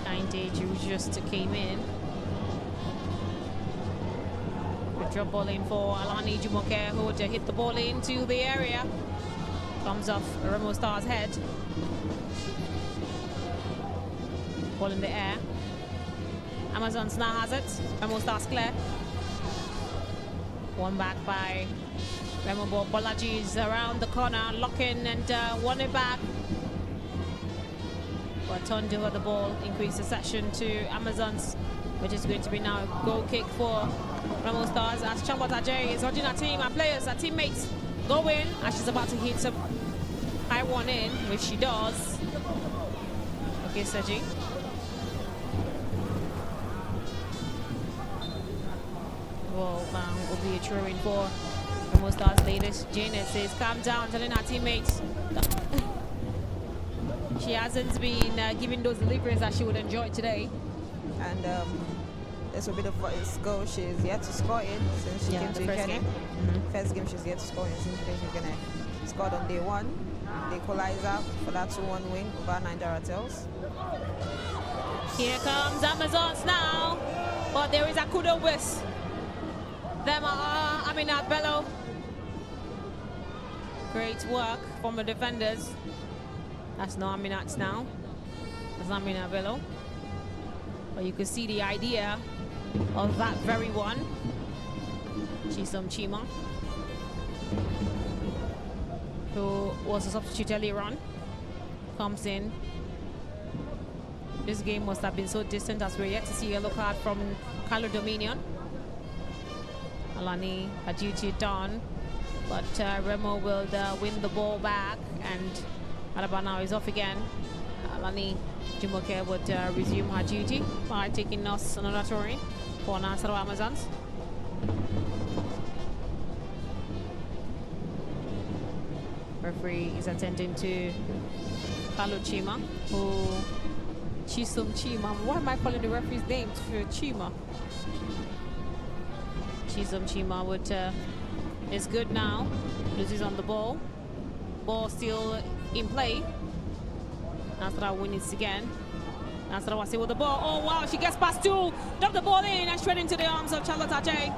Kainde, who just came in. The drop ball in for Alani Jumoke, who would hit the ball into the area. Comes off Remo Star's head. Ball in the air. Amazons now has it. Remo Star's clear. One back by Remo ball. Bolaji is around the corner, locking and won it back. But turned over the ball, increased the session to Amazons, which is going to be now a goal kick for Remo Stars as Chambot Ajay is urging her team, her players, her teammates go in, and she's about to hit some high one in, which she does. Okay, Sergi. Well, will be a throw-in for Remo Stars latest. Janet says, calm down, telling her teammates she hasn't been giving those deliveries that she would enjoy today. And there's a bit of a goal. She's yet to score in since she came to Ikene. First game she's yet to score in since she came to Ikene. Scored on day one. The equalizer for that 2-1 win over Nigeria Tales. Here comes Amazons now, but there is a kudo whisk. Them are Aminat Bello. Great work from the defenders. That's not Aminat now. That's Aminat Bello. But you can see the idea of that very one. Chisom Chima, who was a substitute earlier on, comes in. This game must have been so distant as we're yet to see a yellow card from Carlo Dominion. Alani, a duty done, but Remo will win the ball back, and Alaba now is off again. Alani Jumoke would resume her duty by taking us another touring for Nasarawa Amazons. Referee is attending to Carlo Chima, who Chisom Chima. Why am I calling the referee's name for Chima? Chisom Chima would is good now. Loses on the ball. Ball still in play. Nasarawa wins again. Nasarawa still with the ball. Oh wow, she gets past two. Drop the ball in and straight into the arms of Charlotte Ajay.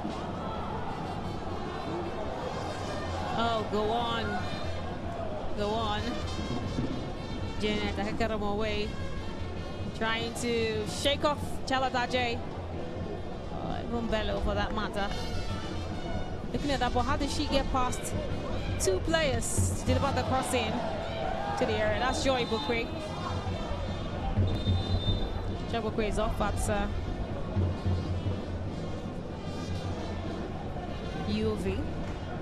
Oh, go on. Go on. Janet Ahekaramo away. Trying to shake off Charlotte Ajay. Bello for that matter. Looking at that ball, how did she get past two players to deliver the cross in to the area? That's Joy Bukwe. Joy Bukwe is off, but UV,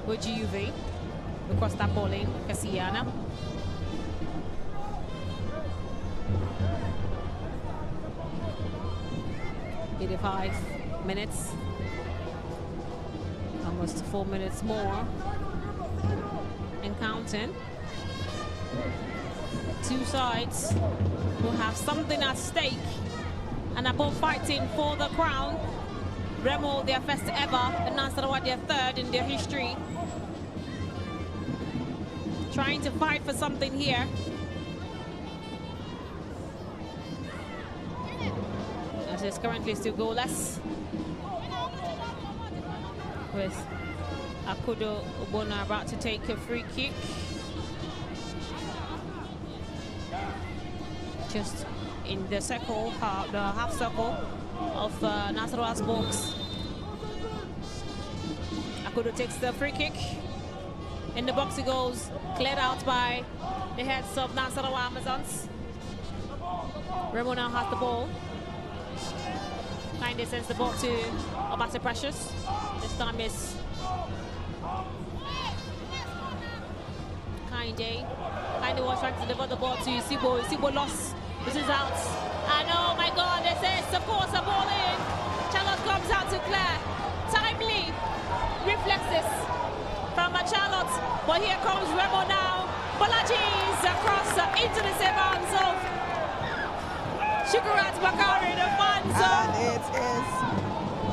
with UV, we cross that ball in, Cassiana. Minutes, almost 4 minutes more and counting. Two sides who have something at stake and are both fighting for the crown. Remo their first ever, and Nasarawa their third in their history. Trying to fight for something here. As it's currently still goalless, with Akudo Obona about to take a free kick. Just in the circle, the half circle of Nasarawa's box. Akudo takes the free kick. In the box he goes, cleared out by the heads of Nasarawa Amazons. Remo now has the ball. Kindly sends the ball to Obase Precious. This time is Kindly was trying to deliver the ball to Sibo. Sibo lost. This is out. And oh my God, this is of course a ball in. Charlotte comes out to clear. Timely reflexes from Charlotte. But here comes Remo now. Bolaji is across into the same arms of Shukurat Bakari, the fans. And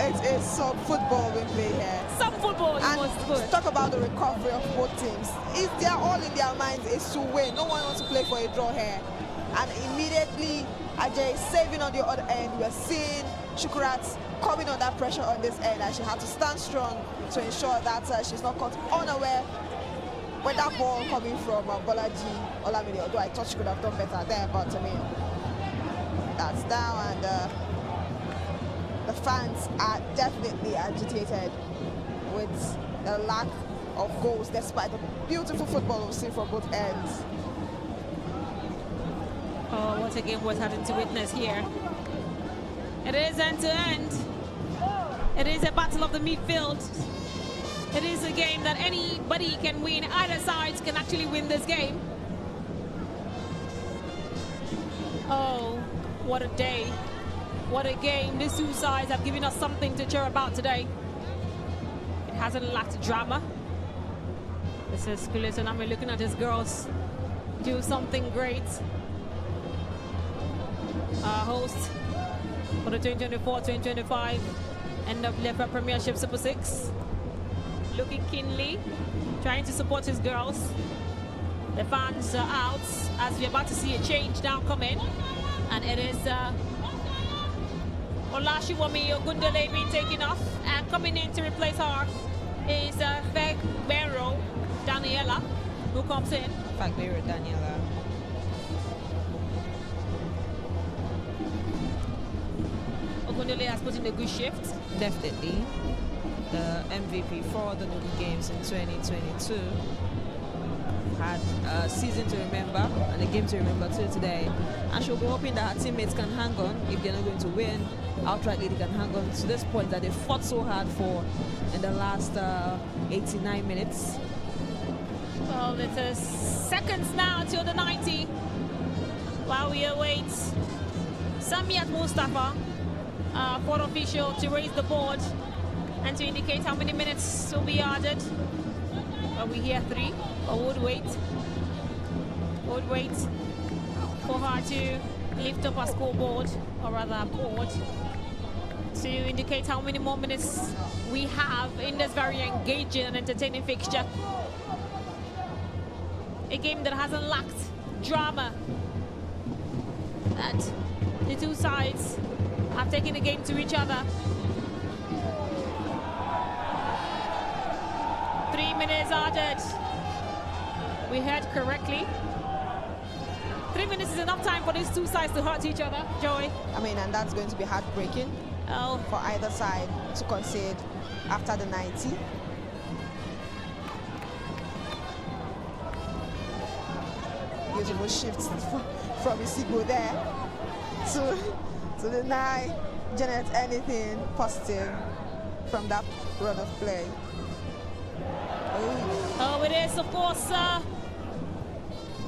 it is some football we play here. Some football, you must put. Talk about the recovery of both teams. If they're all in their minds is to win. No one wants to play for a draw here. And immediately, Ajay saving on the other end. We're seeing Shukurat coming under pressure on this end, and she had to stand strong to ensure that she's not caught unaware when that ball coming from Bolaji Olamide, although I thought she could have done better there, but I mean, that's down, and the fans are definitely agitated with the lack of goals, despite the beautiful football we've seen from both ends. Oh, what a game we're having to witness here. It is end to end. It is a battle of the midfield. It is a game that anybody can win. Either side can actually win this game. Oh, what a day. What a game. These two sides have given us something to cheer about today. It hasn't lacked drama. This is Kulis, and I'm looking at his girls do something great. Our host for the 2024-2025 Nwfl Premiership Super 6. Looking keenly, trying to support his girls. The fans are out as we're about to see a change now coming. And it is Olashiwami Ogundele being taken off, and coming in to replace her is Fagbero Daniela, who comes in. Fagbero Daniela. Ogundele has put in a good shift. Definitely. The MVP for the Nobu Games in 2022. Had a season to remember and a game to remember too today. And she'll be hoping that her teammates can hang on. If they're not going to win outrightly, they can hang on to this point that they fought so hard for in the last 89 minutes. Well, it is seconds now till the 90 while we await Samiat Mustafa, fourth official, to raise the board and to indicate how many minutes will be added. Well, we hear 3, but would wait for her to lift up her scoreboard, or rather a board, to indicate how many more minutes we have in this very engaging and entertaining fixture. A game that hasn't lacked drama, that the two sides have taken the game to each other. 3 minutes added. We heard correctly. 3 minutes is enough time for these two sides to hurt each other, Joey. I mean, and that's going to be heartbreaking for either side to concede after the 90. Beautiful shifts from Isigbo there to deny Janet anything positive from that run of play. Oh, it is, of course,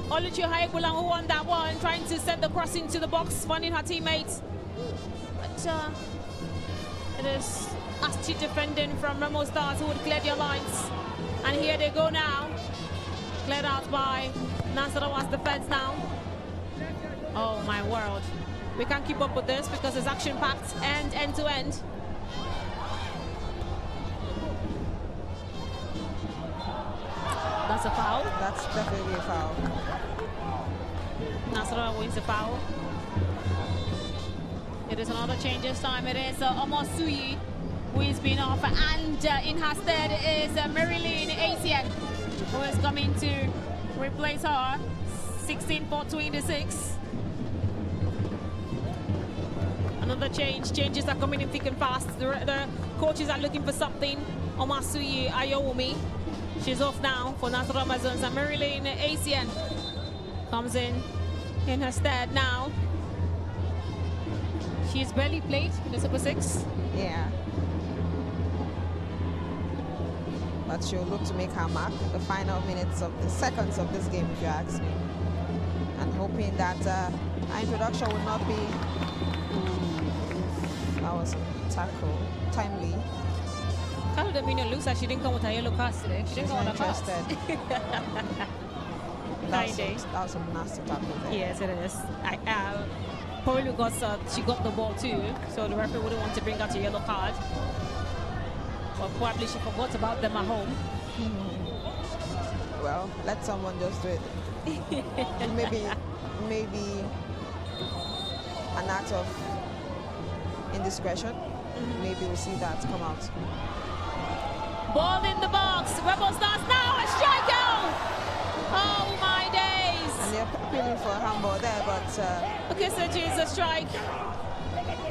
Oluchi Haigulang who won that one, trying to send the cross into the box, finding her teammates. But it is astute defending from Remo Stars, who would clear their lines. And here they go now. Cleared out by Nasarawa's defense now. Oh, my word. We can't keep up with this because it's action-packed and end-to-end. That's a foul. That's definitely a foul. Nasarawa wins the foul. It is another change this time. It is Omosui who is being off, and in her stead is Marilyn Asian, who is coming to replace her. 16 for 26. Another change. Changes are coming in thick and fast. The coaches are looking for something. Omasuyi Ayowumi, she's off now for Nasarawa Amazons, and Marilyn Asian comes in her stead now. She's barely played in the Super 6. Yeah. But she'll look to make her mark the final minutes of the seconds of this game, if you ask me. And hoping that our introduction will not be... that was a tackle, timely. Carlo Domino looks like she didn't come with her yellow card today. She didn't come with her card. That was a nasty tackle there. Yes, it is. Probably because she got the ball too, so the referee wouldn't want to bring out a yellow card. Or probably she forgot about them at home. Well, let someone just do it. maybe an act of indiscretion. Maybe we'll see that come out. Ball in the box. Rebel Stars now a strikeout. Oh my days! And they're appealing for a handball there, but okay, so she's a strike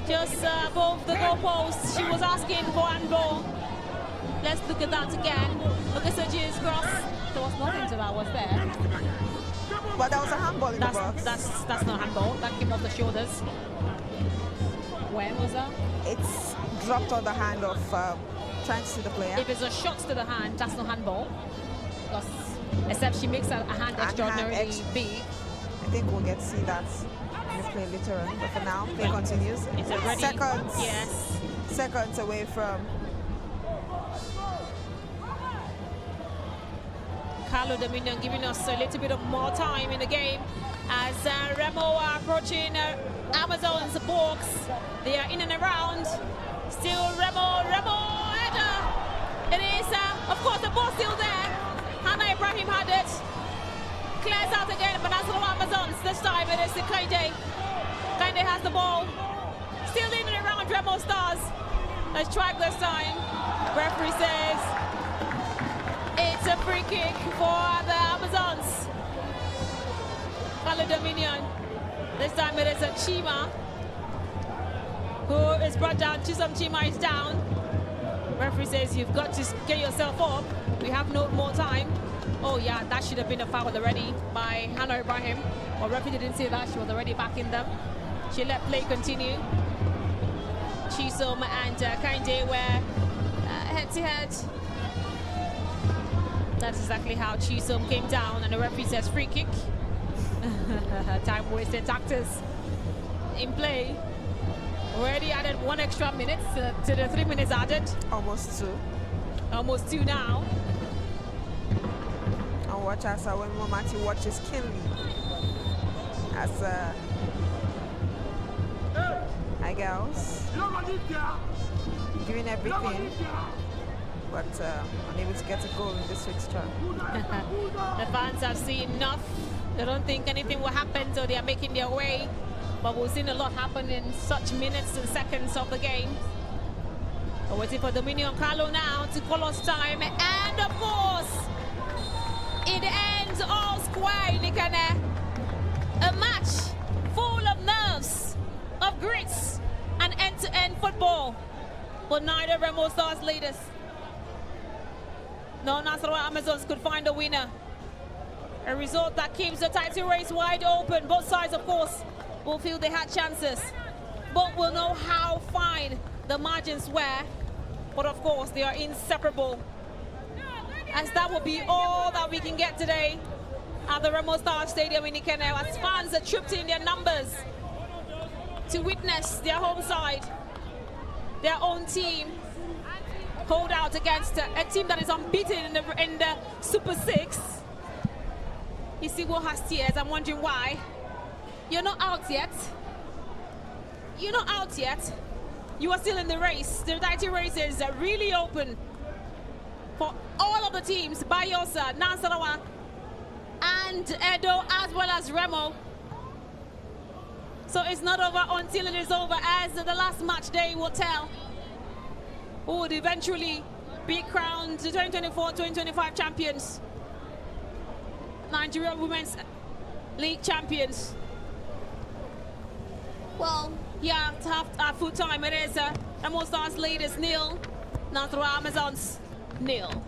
just above the goalpost. She was asking for handball. Let's look at that again. Okay, so she's cross. There was nothing to that, was there? But there was a handball in the box. That's not handball. That came off the shoulders. When was that? It's dropped on the hand of trying to see the player. If it's a shot to the hand, that's not handball. Because except she makes a hand extraordinarily big. I think we'll get to see that in the play later on. But for now, play continues. It's already seconds. Yes. Seconds away from Carlo Dominion giving us a little bit of more time in the game as Remo are approaching Amazon's box. They are in and around. Still Remo header. It is, of course, the ball still there. Hannah Ibrahim had it. Clears out again, but Nasarawa Amazons. This time it is the Kaide. Kaide has the ball. Still in and around Remo Stars. Let's try this time. Referee says it's a free kick for the Amazons. Carlo Dominion. This time it is a Chima who is brought down. Chisom Chima is down. Referee says you've got to get yourself up. We have no more time. Oh yeah, that should have been a foul already by Hannah Ibrahim. Well, referee didn't say that. She was already backing them. She let play continue. Chisom and Kainde were head to head. That's exactly how Chisom came down, and the referee says free kick. Time wasted tactics in play. Already added 1 extra minute to the 3 minutes added. almost 2. Almost 2 now. And watch as when Momati watches keenly as hi girls doing everything, but unable to get a goal in this fixture. The fans have seen enough. They don't think anything will happen, so they are making their way. But we've seen a lot happen in such minutes and seconds of the game. We're waiting for Dominion Carlo now to call us time. And of course, it ends all square in Ikene. A match full of nerves, of grits, and end-to-end football. But neither Remo Stars leaders nor Nasarawa Amazons could find a winner. A result that keeps the title race wide open. Both sides, of course, will feel they had chances. Both will know how fine the margins were. But of course, they are inseparable. As that will be all that we can get today at the Remo Star Stadium in Ikene, as fans are trooped in their numbers to witness their home side, their own team, hold out against a team that is unbeaten in the Super 6. You see what has tears. I'm wondering why. You're not out yet. You're not out yet. You are still in the race. The title race is really open for all of the teams, Bayelsa, Nasarawa, and Edo, as well as Remo. So it's not over until it is over, as the last match day will tell who would eventually be crowned the 2024-2025 champions. Nigeria Women's League champions. Well, yeah, to have full time, it is Remo Stars leaders nil, Nasarawa Amazons nil.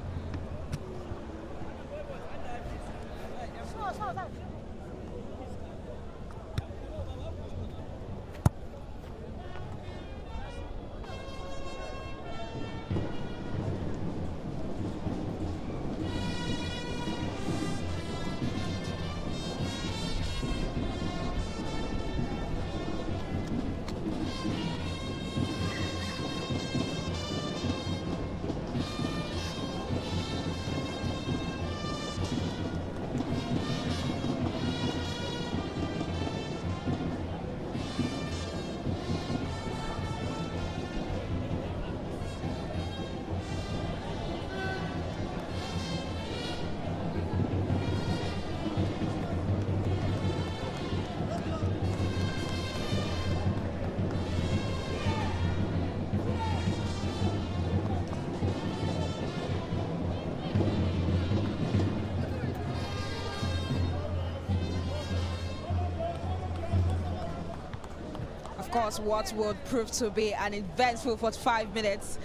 course, what would prove to be an eventful 45 minutes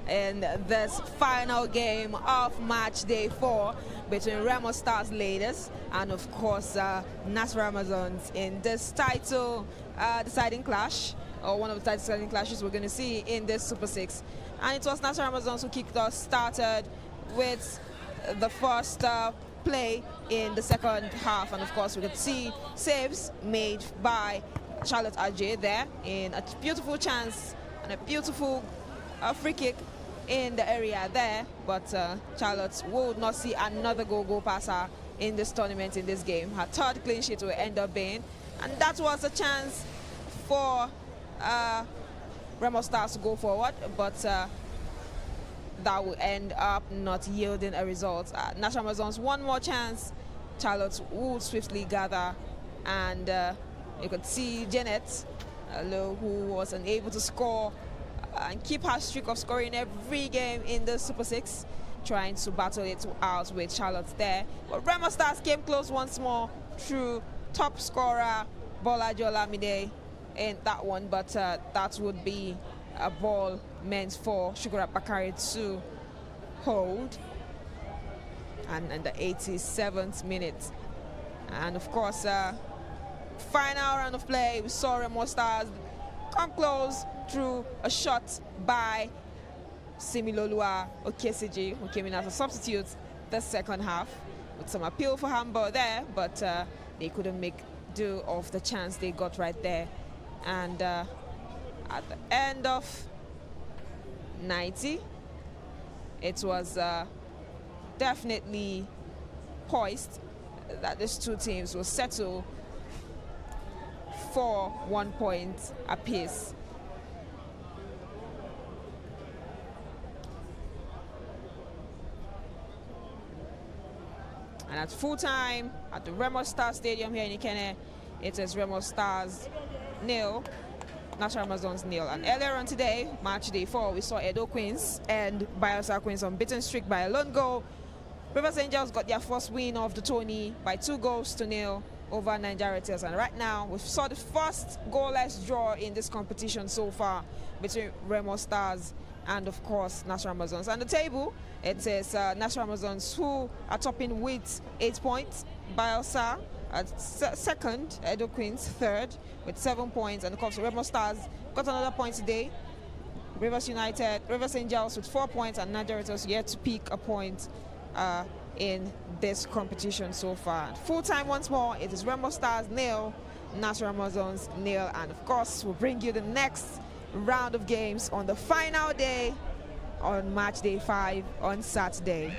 in this final game of match day 4 between Remo Stars Ladies and, of course, Nasarawa Amazons in this title deciding clash, or one of the title deciding clashes we're going to see in this Super 6. And it was Nasarawa Amazons who started with the first play in the second half, and of course we could see saves made by Charlotte Ajay there in a beautiful chance and a beautiful free kick in the area there, but Charlotte would not see another goal past her in this tournament, in this game. Her third clean sheet will end up being, and that was a chance for Remo Stars to go forward, but that will end up not yielding a result. Nasarawa Amazons one more chance. Charlotte would swiftly gather, and you could see Janet Lowe, who was unable to score and keep her streak of scoring every game in the Super 6, trying to battle it out with Charlotte there. But Remo Stars came close once more through top scorer Bolaji Olamide in that one, but that would be a ball meant for Shukura Bakari to hold. And in the 87th minute. And of course, final round of play, we saw Remo Stars come close through a shot by Similolua Okesiji, who came in as a substitute the second half, with some appeal for Hamburg there, but they couldn't make do of the chance they got right there. And at the end of 90, it was definitely poised that these two teams will settle for 1 point apiece. And at full time at the Remo Stars Stadium here in Ikene, it is Remo Stars 0, Nasarawa Amazons 0. And earlier on today, match day 4, we saw Edo Queens and Bielsa Queens unbeaten streak by a lone goal. Rivers Angels got their first win of the tourney by 2-0 over Nigeria Tales. And right now, we saw the first goalless draw in this competition so far between Remo Stars and, of course, Nasarawa Amazons. And the table, it is Nasarawa Amazons who are topping with 8 points. Bielsa at second, Edo Queens third with 7 points, and of course Remo Stars got another point today. Rivers Angels with 4 points, and Nigeria Tales yet to pick a point in this competition so far. Full time once more, it is Remo Stars 0, Nasarawa Amazons 0, and of course we'll bring you the next round of games on the final day on match day 5 on Saturday.